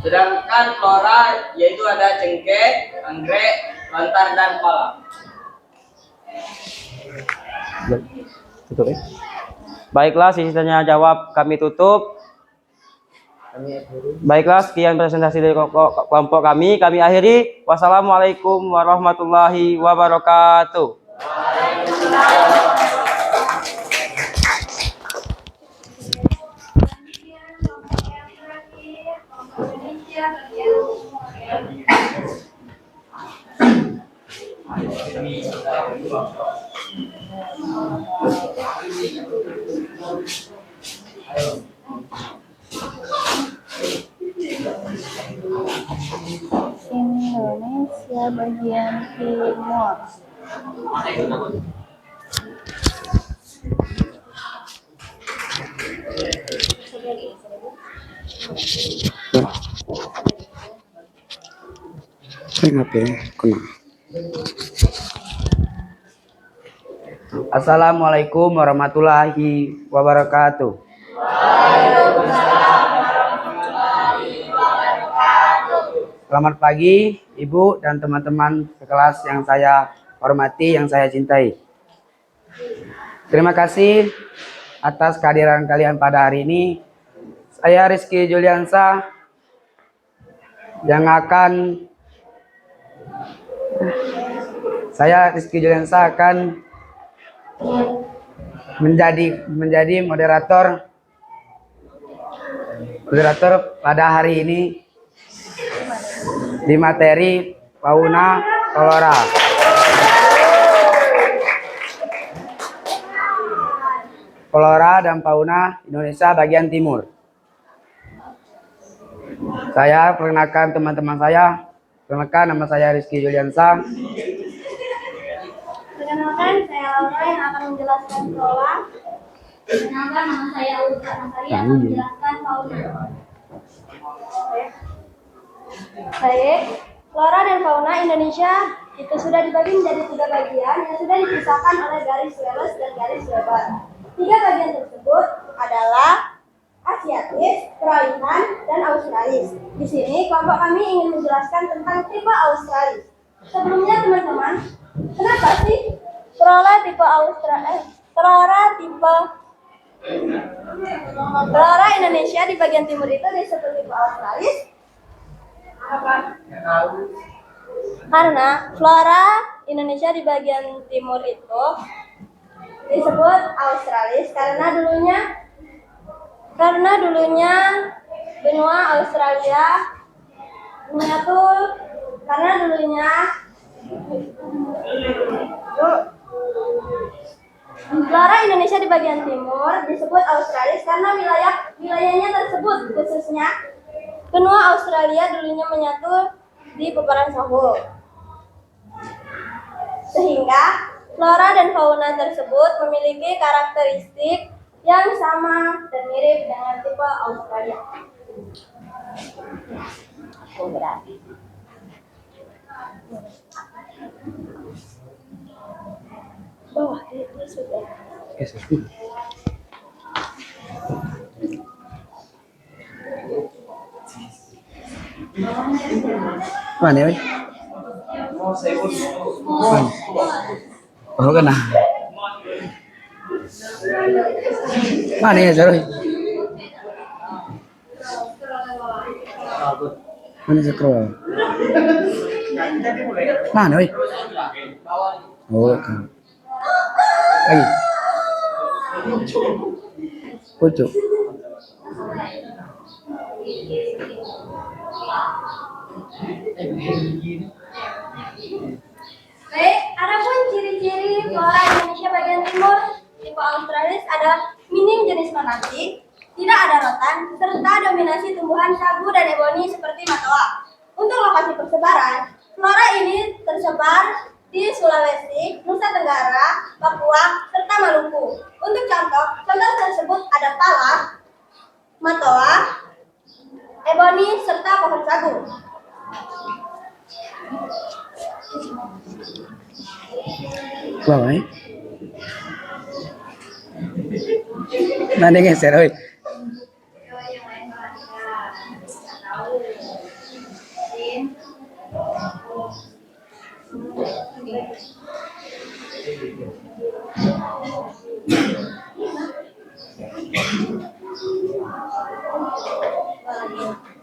Sedangkan flora yaitu ada cengkeh, anggrek, lontar, dan pala. Tutup ya. Baiklah, sisi tanya jawab kami tutup. Baiklah, sekian presentasi dari kelompok kami. Kami akhiri. Wassalamualaikum warahmatullahi wabarakatuh. Indonesia bagian timur. Assalamualaikum warahmatullahi wabarakatuh. Selamat pagi, Ibu dan teman-teman sekelas yang saya hormati, yang saya cintai. Terima kasih atas kehadiran kalian pada hari ini. Saya Rizky Juliansa akan menjadi moderator pada hari ini di materi fauna flora. Flora dan fauna Indonesia bagian timur. Saya perkenalkan teman-teman saya. Perkenalkan, nama saya Rizky Juliansa. Perkenalkan, saya Laura yang akan menjelaskan flora. Perkenalkan, nama saya Ulfa Nasari yang akan menjelaskan fauna. Baik, flora dan fauna Indonesia itu sudah dibagi menjadi 3 bagian yang sudah dipisahkan oleh garis lurus dan garis lebar. 3 bagian tersebut adalah Asiatis, Peralihan, dan Australis. Di sini kelompok kami ingin menjelaskan tentang tipe Australis. Sebelumnya teman-teman, kenapa sih flora tipe Flora Indonesia di bagian timur itu disebut tipe Australis. Karena flora Indonesia di bagian timur itu disebut Australis karena dulunya benua Australia menyatu flora Indonesia di bagian timur disebut Australis karena wilayahnya tersebut khususnya benua Australia dulunya menyatu di puparan Sahul. Sehingga flora dan fauna tersebut memiliki karakteristik yang sama dan mirip dengan tipe Australia. Bawah itu sudah. Mana ya? Oh kena. Mana ya Jaroy? Mana scroll? Mana weh? Oh kan. Lagi. Pucuk. Baik, adapun ciri-ciri flora Indonesia bagian timur tipe Australis adalah minim jenis monarki, tidak ada rotan, serta dominasi tumbuhan sagu dan eboni seperti matoa. Untuk lokasi persebaran, flora ini tersebar di Sulawesi, Nusa Tenggara, Papua, serta Maluku. Untuk contoh tersebut ada pala, matoa, eboni, serta pohon sagu. Bawah ya? Mana geser weh?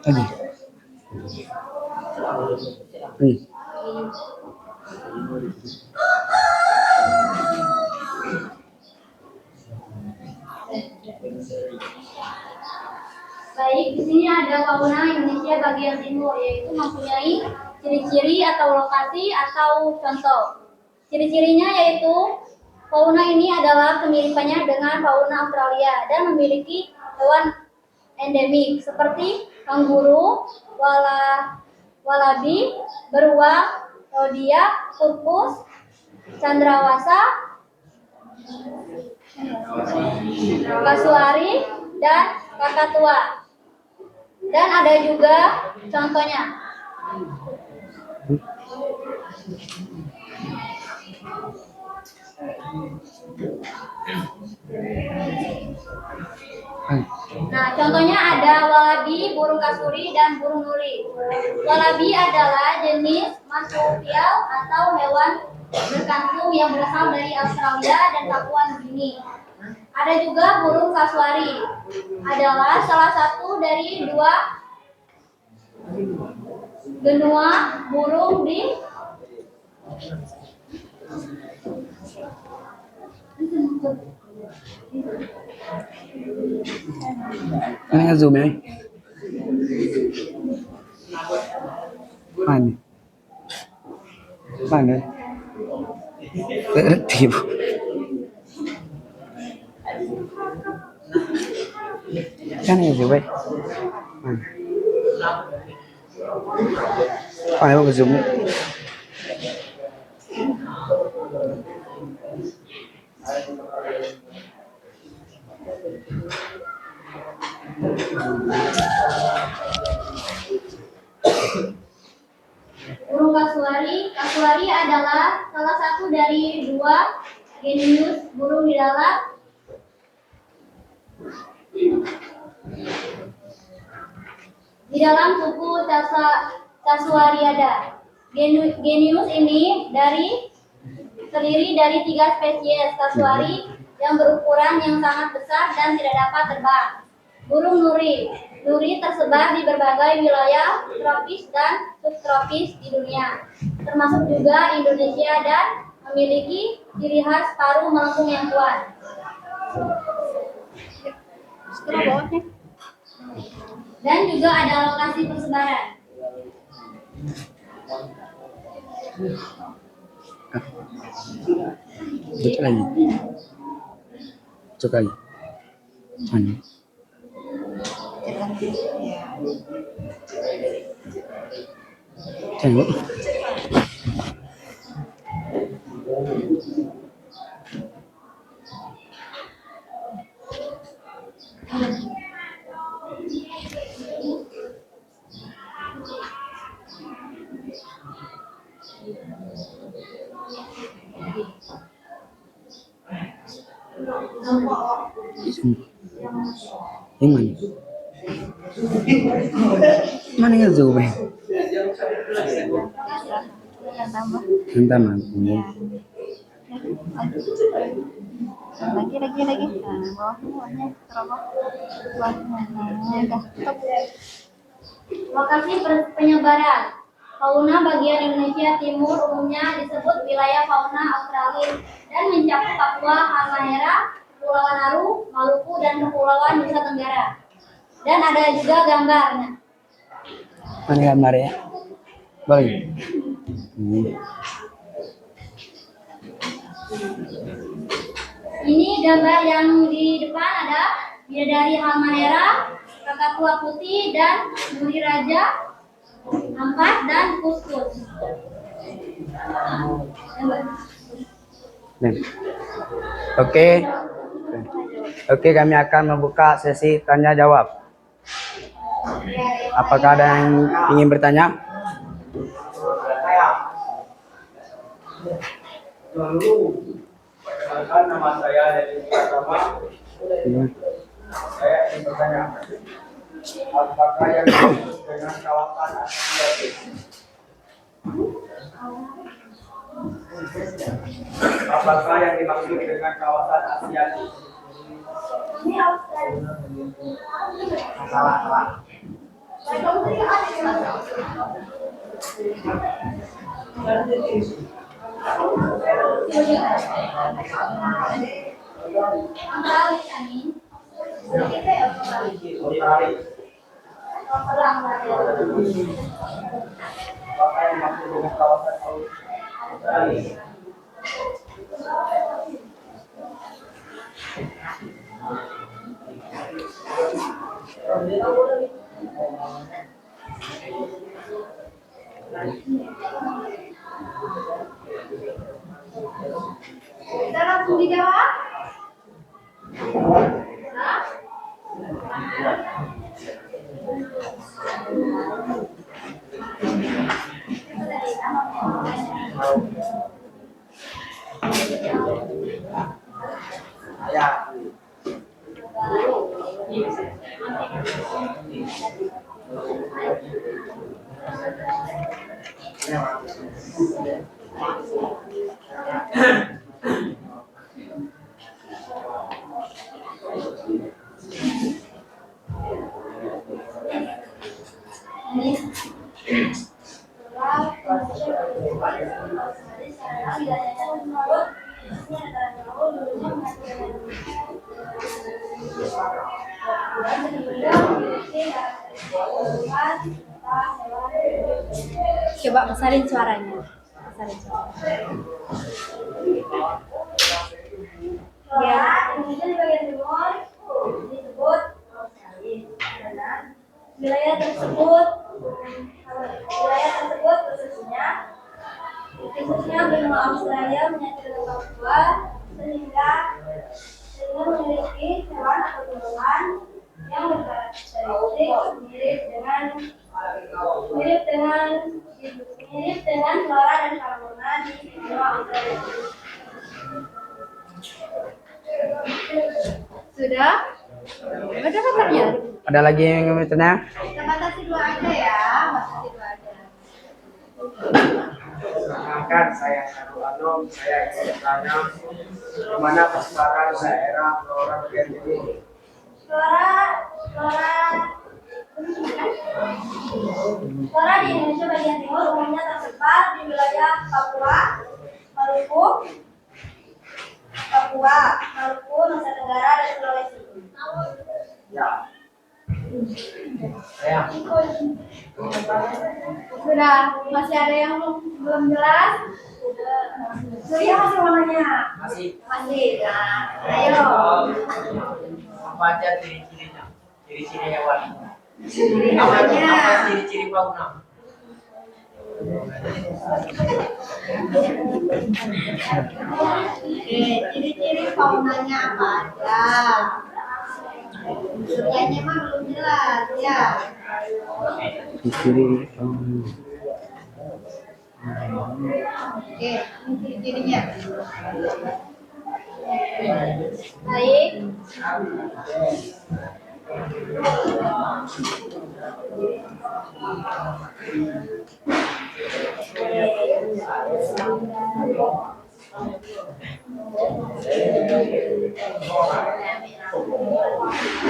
Lagi. Baik, di sini ada fauna Indonesia bagian timur, yaitu mempunyai ciri-ciri atau lokasi atau contoh. Ciri-cirinya yaitu fauna ini adalah kemiripannya dengan fauna Australia dan memiliki hewan endemik seperti kanguru, walabi, beruang, rodia, purpus, cendrawasih, kasuari, dan kakatua. Dan ada juga contohnya. Nah, contohnya ada walabi, burung kasuri, dan burung nuri. Walabi adalah jenis marsupial atau hewan berkantung yang berasal dari Australia dan Papua Nugini. Ada juga burung kasuari, adalah salah satu dari dua benua burung di Mana zoom ya? Mana? Mana? Tertib. Kan ya sih, baik. Mana? Mana mau zoom? burung kasuari. Kasuari adalah salah satu dari dua genus burung di dalam suku Casuariida. Genus ini terdiri dari 3 spesies, Casuari, yang berukuran yang sangat besar dan tidak dapat terbang. Burung nuri. Nuri tersebar di berbagai wilayah tropis dan subtropis di dunia, termasuk juga Indonesia, dan memiliki ciri khas paruh melengkung yang kuat. Dan juga ada lokasi persebaran. Cek lagi. Cek lagi. Anu. Tengok. Yang mana? Mana yang jauh bang? Yang tambah. Lagi. Nah, bawahnya terobos. Bawahnya udah stop. Lokasi penyebaran. Fauna bagian Indonesia Timur umumnya disebut wilayah fauna Australia dan mencakup Papua, Halmahera, Kepulauan Aru, Maluku, dan Kepulauan Nusa Tenggara. Dan ada juga gambarnya. Mana gambar ya? Boleh. Ini gambar yang di depan ada bidadari Halmahera, kakakua putih, dan duri raja, ampat, dan kuskus. Oke, kami akan membuka sesi tanya jawab. Apakah ada yang ingin bertanya? Perkenalkan, nama saya dari pertama. Saya ingin bertanya, apakah yang dimaksud dengan kawasan Asiatik? Apakah yang dimaksud dengan kawasan Asiatik? Salah. Apakah yang dimaksud dengan kawasan Australia? Kita langsung dijawab. Coba besarin suaranya. Ya, Indonesia di bagian timur disebut Australia. Wilayah tersebut khususnya benua Australia menyatu dengan Papua sehingga memiliki hewan atau tumbuhan yang berkarakteristik mirip dengan flora dan fauna di benua Australia. Sudah? Ada pakarnya? Ada lagi yang ingin bertanya? Kita batasi 2 aja ya. Batasi 2 aja. Perkenalkan, saya Syarul Anom, saya ingin bertanya di mana persebaran daerah flora bagian timur. Flora di Indonesia bagian timur umumnya tersebar di wilayah Maluku, Nusa Tenggara, dan Sulawesi. Ya. Saya. Sudah, masih ada yang belum jelas? Surya masih mau nanya? Masih. Nah, ayo. Apa aja ciri-cirinya? Ciri-ciri hewan. Ciri hewannya. Ciri-ciri fauna? Oke, ciri-ciri faunanya apa aja? Suryanya mah belum jelas ya. Ciri-ciri Oke, ini ciri-cirinya. Baik.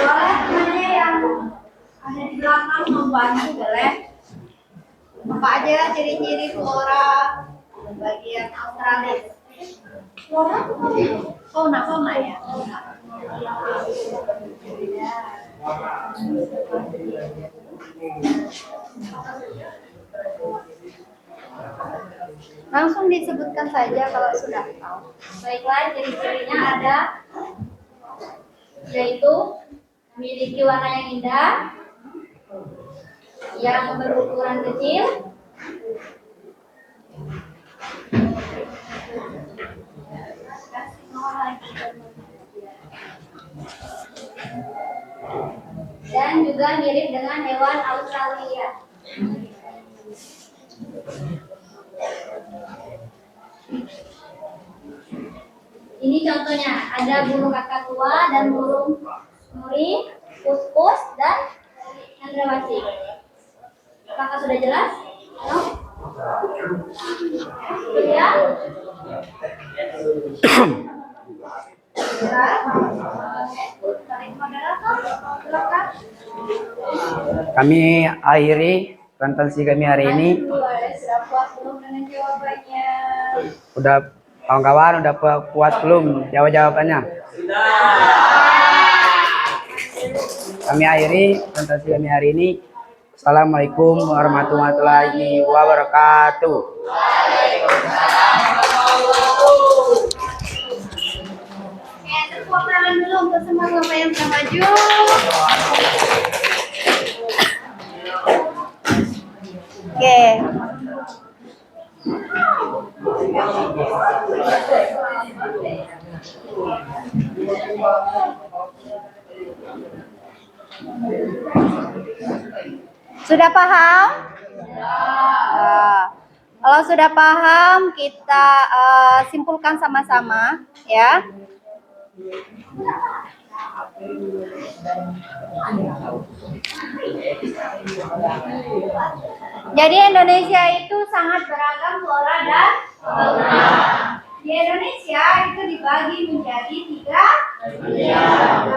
Boleh temannya yang ada di belakang membantu boleh. Apa aja ciri-ciri flora bagian Australia? Flora? Fauna ya. Langsung disebutkan saja kalau sudah tahu. Baiklah, ciri-cirinya ada yaitu memiliki warna yang indah, yang berukuran kecil, dan juga mirip dengan hewan Australia. Ini contohnya, ada burung kakak tua dan burung nuri, kus-kus, dan cendrawasih. Apakah sudah jelas? No? Ya? Jelas? Tarik moderator, silakan. Kami akhiri presentasi kami hari ini. Sudah puas belum dengan jawabannya? Udah kawan-kawan udah puas belum jawab-jawabannya? Kami akhiri presentasi kami hari ini. Assalamualaikum warahmatullahi wabarakatuh. Tepuk tangan dulu untuk semua bapak yang sudah maju. Oke. Sudah paham? Kalau sudah paham, kita simpulkan sama-sama, ya. Jadi Indonesia itu sangat beragam flora dan fauna. Di Indonesia itu dibagi menjadi tiga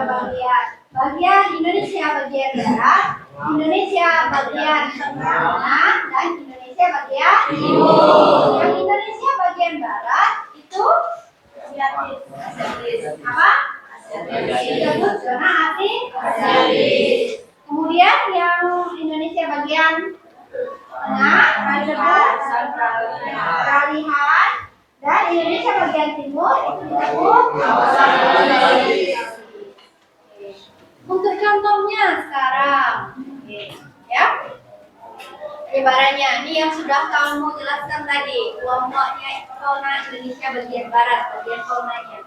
bagian. Bagian Indonesia bagian barat, Indonesia bagian tengah, dan Indonesia bagian timur. Yang Indonesia bagian barat itu apa? Disebut zona Asiatis. Kemudian yang Indonesia bagian tengah disebut Peralihan, dan Indonesia bagian timur itu disebut Australia. Untuk contohnya sekarang, ya, ibaratnya ini yang sudah kamu jelaskan tadi, kelompoknya fauna Indonesia bagian barat, bagian faunanya.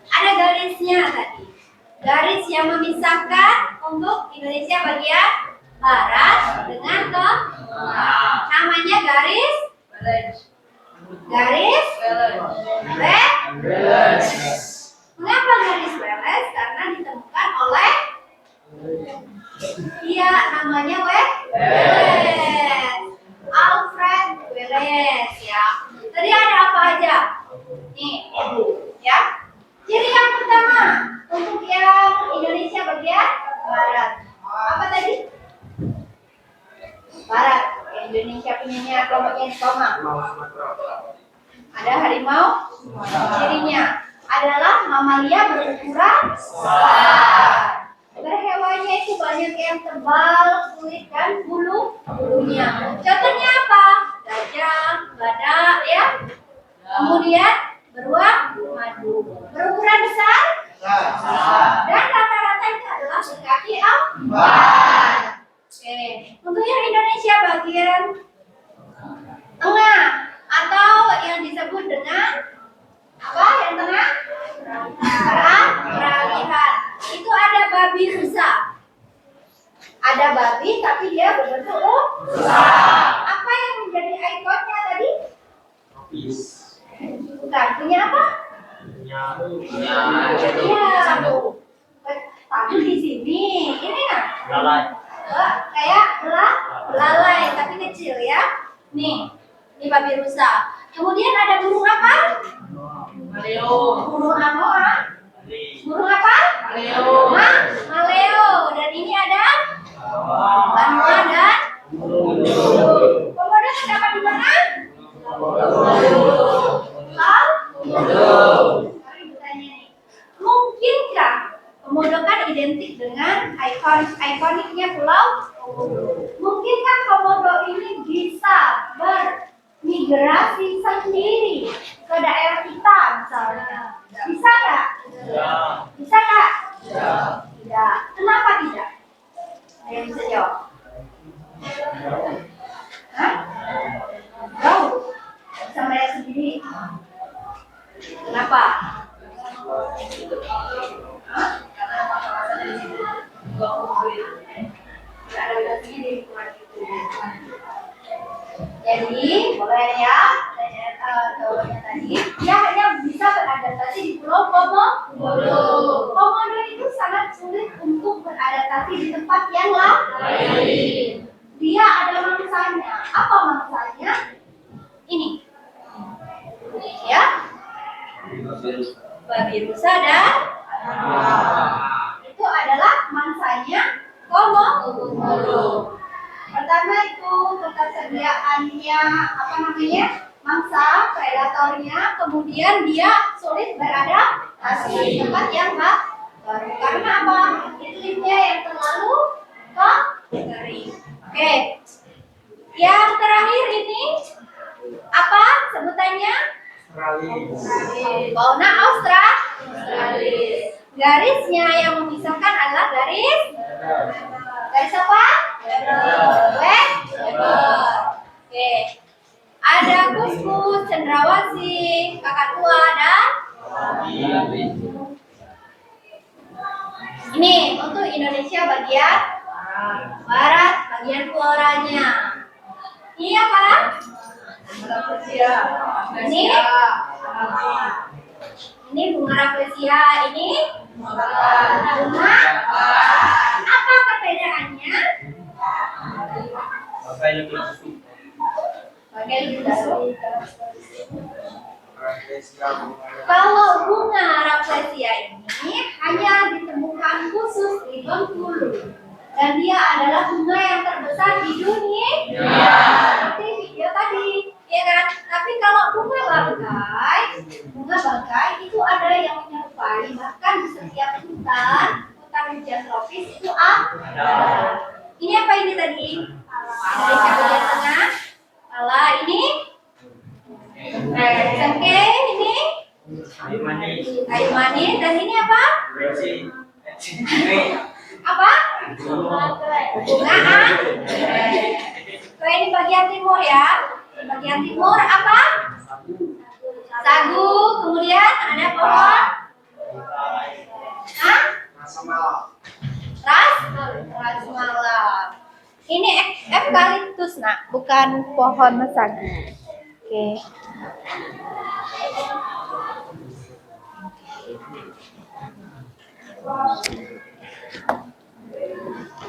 Ada garisnya tadi, garis yang memisahkan untuk Indonesia bagian barat dengan tengah. Namanya garis Wallace. Mengapa garis Wallace? Karena ditemukan oleh namanya Wallace. Alfred Wallace. ininya kelompoknya di koma. Ada harimau. Cirinya adalah mamalia berukuran besar. Berhewannya itu banyak yang tebal, kulit dan bulunya. Contohnya apa? Gajah, badak, ya. Kemudian beruang madu. Berukuran besar. Dan rata-rata itu adalah berkaki 4. Oke, untuk yang Indonesia bagian tengah atau yang disebut dengan apa? Yang tengah? Peralihan. Itu ada babi rusa. Ada babi tapi dia berbentuk apa yang menjadi ikonnya tadi? Bukan, punya apa? Iya, tapi di sini ini kan kayak belalai tapi kecil ya. Nih, ini babi rusa. Kemudian ada burung apa? Burung anoa. Burung apa? Maleo. Dan ini ada anoa dan komodo terdapat di mana? Mungkinkah komodo kan identik dengan ikoniknya pulau Komodo? Mungkinkah komodo ini bisa bermigrasi sendiri ke daerah kita misalnya? Bisa nggak? Bisa nggak? Tidak. Kenapa tidak? Ada yang bisa jawab? Hah? Jauh. Bisa melihat sendiri. Kenapa? Hah? Jadi, boleh ya, jawabannya tadi, dia hanya bisa beradaptasi di Pulau Komodo. Komodo itu sangat sulit untuk beradaptasi di tempat yang lain. Dia ada mangsanya. Apa mangsanya? Ini. Ya. Babi rusa dan itu adalah mangsanya komodo. Pertama itu ketersediaannya apa namanya mangsa predatornya, kemudian dia sulit beradaptasi di tempat yang baru karena apa? Iklimnya yang terlalu kering. Oke, yang terakhir ini apa sebutannya? Fauna Australis. Garisnya yang memisahkan adalah garis apa? Weber. Oke. Ada kuskus, cendrawasih, kakak tua dan ini untuk Indonesia bagian barat, bagian floranya. Ini apa? Ini bunga rafflesia, ini bunga. Apa perbedaannya? Kalau bunga rafflesia ini hanya ditemukan khusus di Bengkulu dan dia adalah bunga yang terbesar di dunia. Seperti video tadi, ya kan? Tapi kalau bunga bangkai itu ada yang menyerupai, bahkan di setiap hutan hujan tropis itu ada. Ini apa ini tadi? Indonesia bagian tengah. Pala ini cengkeh, ini kayu manis, dan ini apa? Apa? Bunga ini bagian timur ya. Di bagian timur apa? Sagu. Kemudian ada pohon ras malam. Ini eukaliptus nak, bukan pohon sagu. Oke.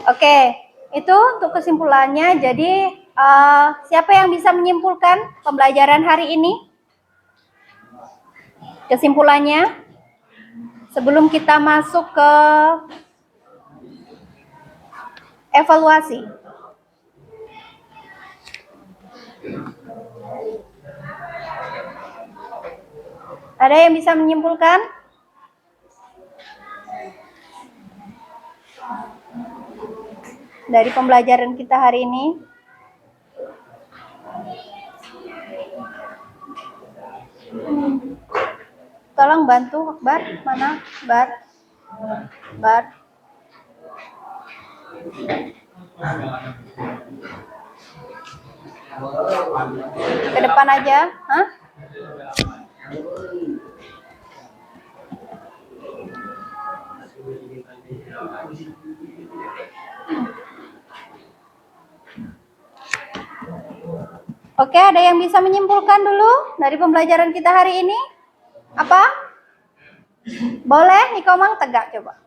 Oke, itu untuk kesimpulannya. Jadi siapa yang bisa menyimpulkan pembelajaran hari ini? Kesimpulannya, sebelum kita masuk ke evaluasi. Ada yang bisa menyimpulkan? Dari pembelajaran kita hari ini? Tolong bantu Akbar, mana? Bar. Ke depan aja, hah? Oke, ada yang bisa menyimpulkan dulu dari pembelajaran kita hari ini? Apa? Boleh, Nikomang tegak coba.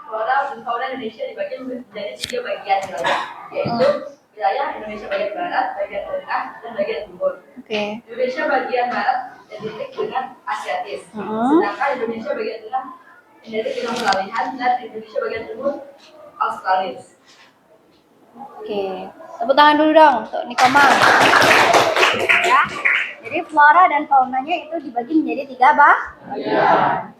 Flora dan fauna Indonesia dibagi menjadi 3 bagian wilayah, yaitu wilayah Indonesia bagian barat, bagian tengah, dan bagian timur. Oke. Indonesia bagian barat identik dengan Asiatis, sedangkan Indonesia bagian tengah identik dengan peralihan, dan Indonesia bagian timur Australis. Oke, tepuk tangan dulu dong untuk Nikomang. Ya, jadi flora dan faunanya itu dibagi menjadi 3 bagian.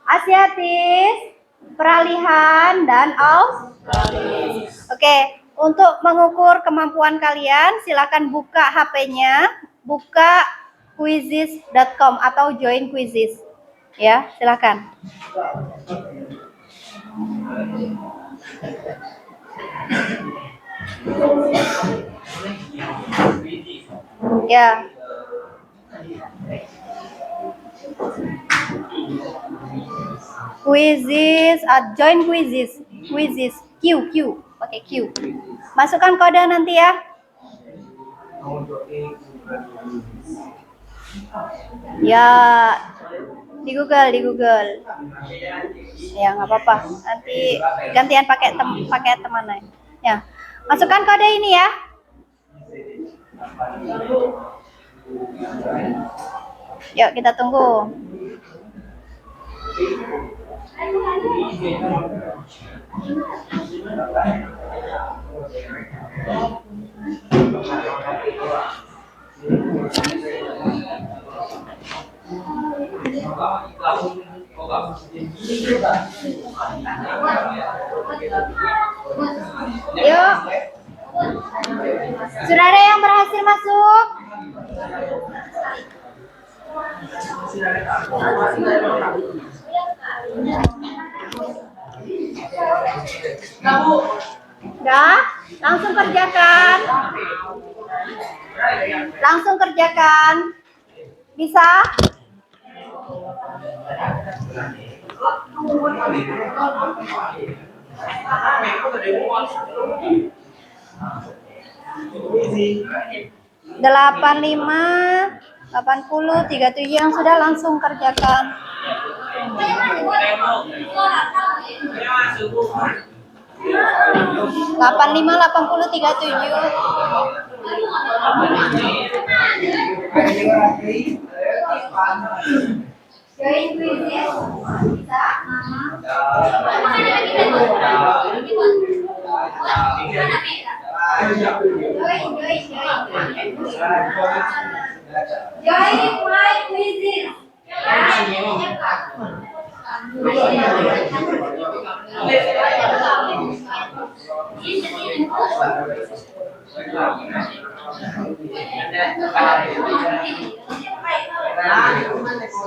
Asiatis, peralihan, dan Australis. Oke, untuk mengukur kemampuan kalian, silakan buka HP-nya, buka quizizz.com atau join Quizizz. Ya, silakan. Ya. Quizizz, join Quizizz. Quizizz, Q, pakai Q. Masukkan kode nanti ya. Ya, di Google. Ya, nggak apa-apa. Nanti gantian pakai temannya. Ya, masukkan kode ini ya. Yuk, kita tunggu. Yuk. Sudah ada yang berhasil masuk? Udah? Langsung kerjakan. Bisa? Delapan 80, 37 yang sudah langsung kerjakan. 85, 80, 37. Join Quizizz. Bisa? Join my Quizizz.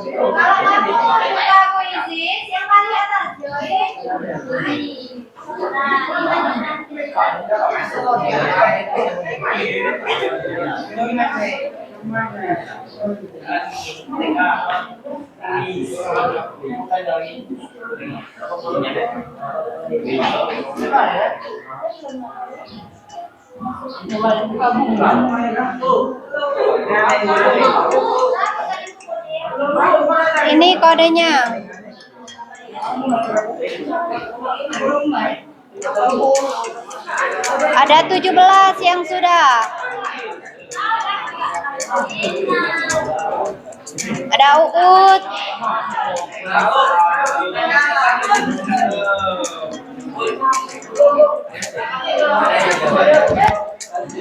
Kalau kamu buka Quizizz, yang paling atas join. Ini kodenya. Ada 17 yang sudah. Ada Uut. Yuk,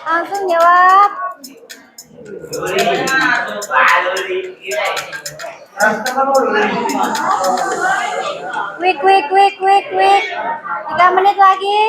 langsung jawab. Quick, quick, quick, quick, quick. 3 menit lagi.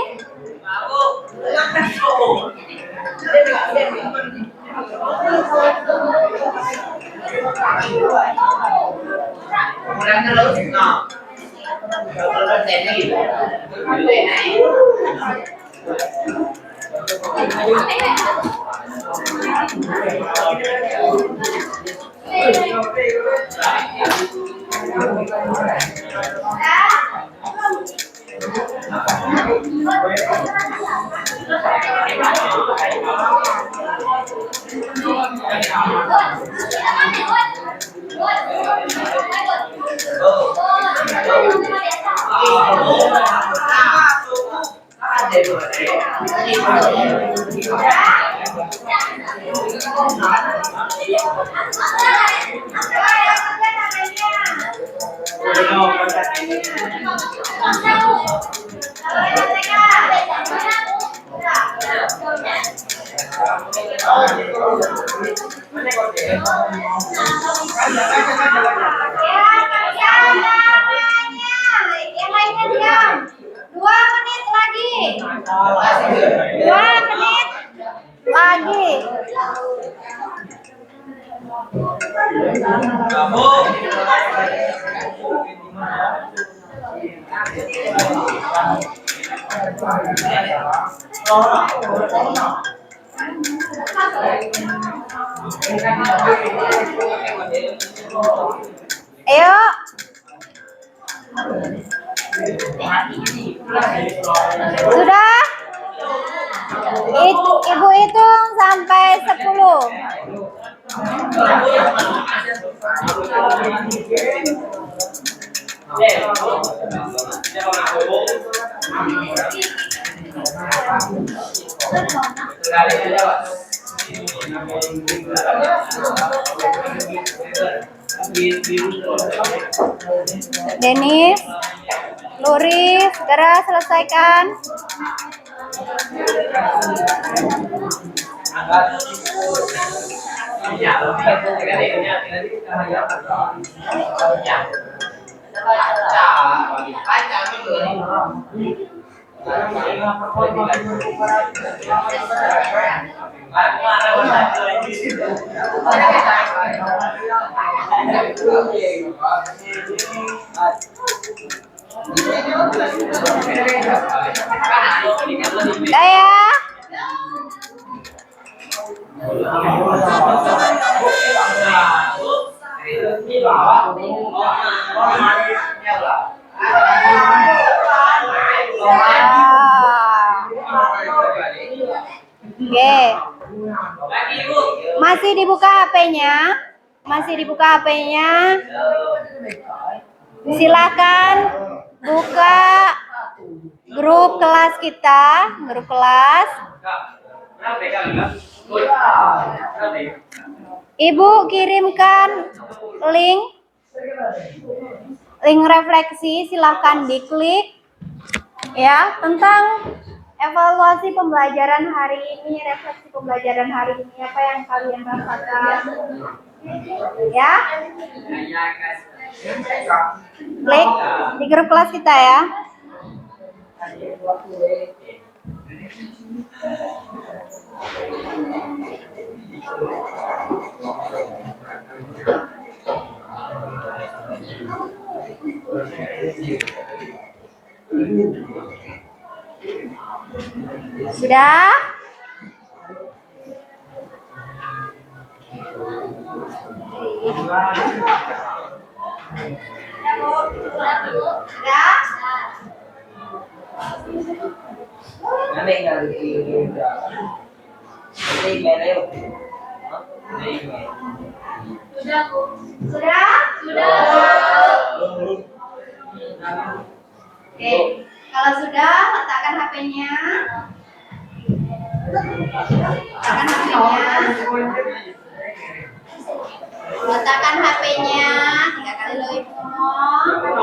Yang lainnya diam. 2 menit lagi. 2 menit lagi. Ayo. Sudah? Ibu hitung sampai 10. Denis, Luris, segera selesaikan. Udah ya. Oke. Masih dibuka HP-nya? Masih dibuka HP-nya? Silakan buka grup kelas kita, grup kelas. Ibu kirimkan link refleksi, silahkan diklik ya, tentang evaluasi pembelajaran hari ini, refleksi pembelajaran hari ini, apa yang kalian rasakan ya. Klik di grup kelas kita ya. Sudah? Sudah, Bu. Sudah? Sudah. Oke, kalau sudah, letakkan HP-nya. Letakkan HP-nya. Letakkan HP-nya. 3 kali lo Ibu ngomong.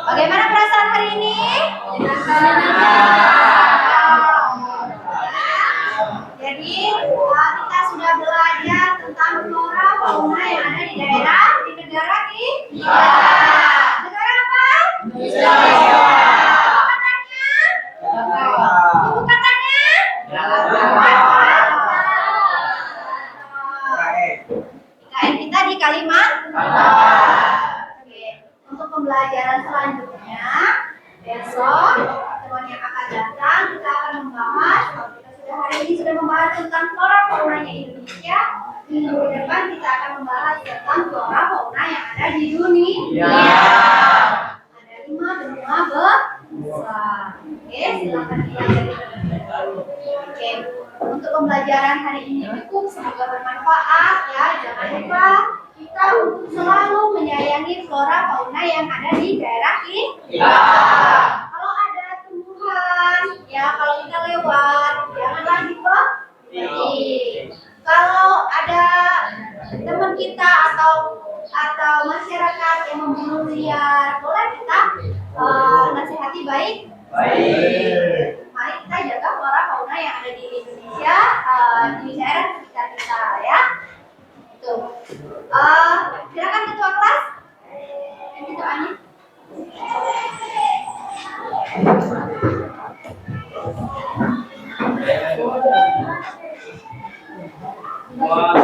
Bagaimana perasaan hari ini? Jadi kita sudah belajar tentang flora fauna yang ada di daerah di negara kita. Negara apa? Indonesia. Katanya? Ibu katanya? IKN kita di Kalimantan. Oke. Untuk pembelajaran selanjutnya besok pertemuan yang akan datang kita akan membahas. Kita sudah hari ini sudah membahas tentang flora faunanya Indonesia. Minggu depan kita akan membahas tentang flora fauna yang ada di dunia. Ada 5 benua besar. Oke, silakan dipelajari. Oke, untuk pembelajaran hari ini cukup, semoga bermanfaat ya. Jangan lupa kita untuk selalu menyayangi flora fauna yang ada di daerah kita. Kalau ada tumbuhan, ya kalau kita lewat, janganlah dipelihara. Kalau ada teman kita atau masyarakat yang membunuh liar, boleh kita nasihati baik. Mari kita jaga flora fauna yang ada di Indonesia, di daerah sekitar kita ya. Tuh. Silakan ketua kelas. Ini doanya. Mulai.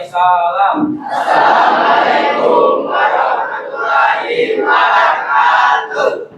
Salam. Assalamualaikum warahmatullahi wabarakatuh.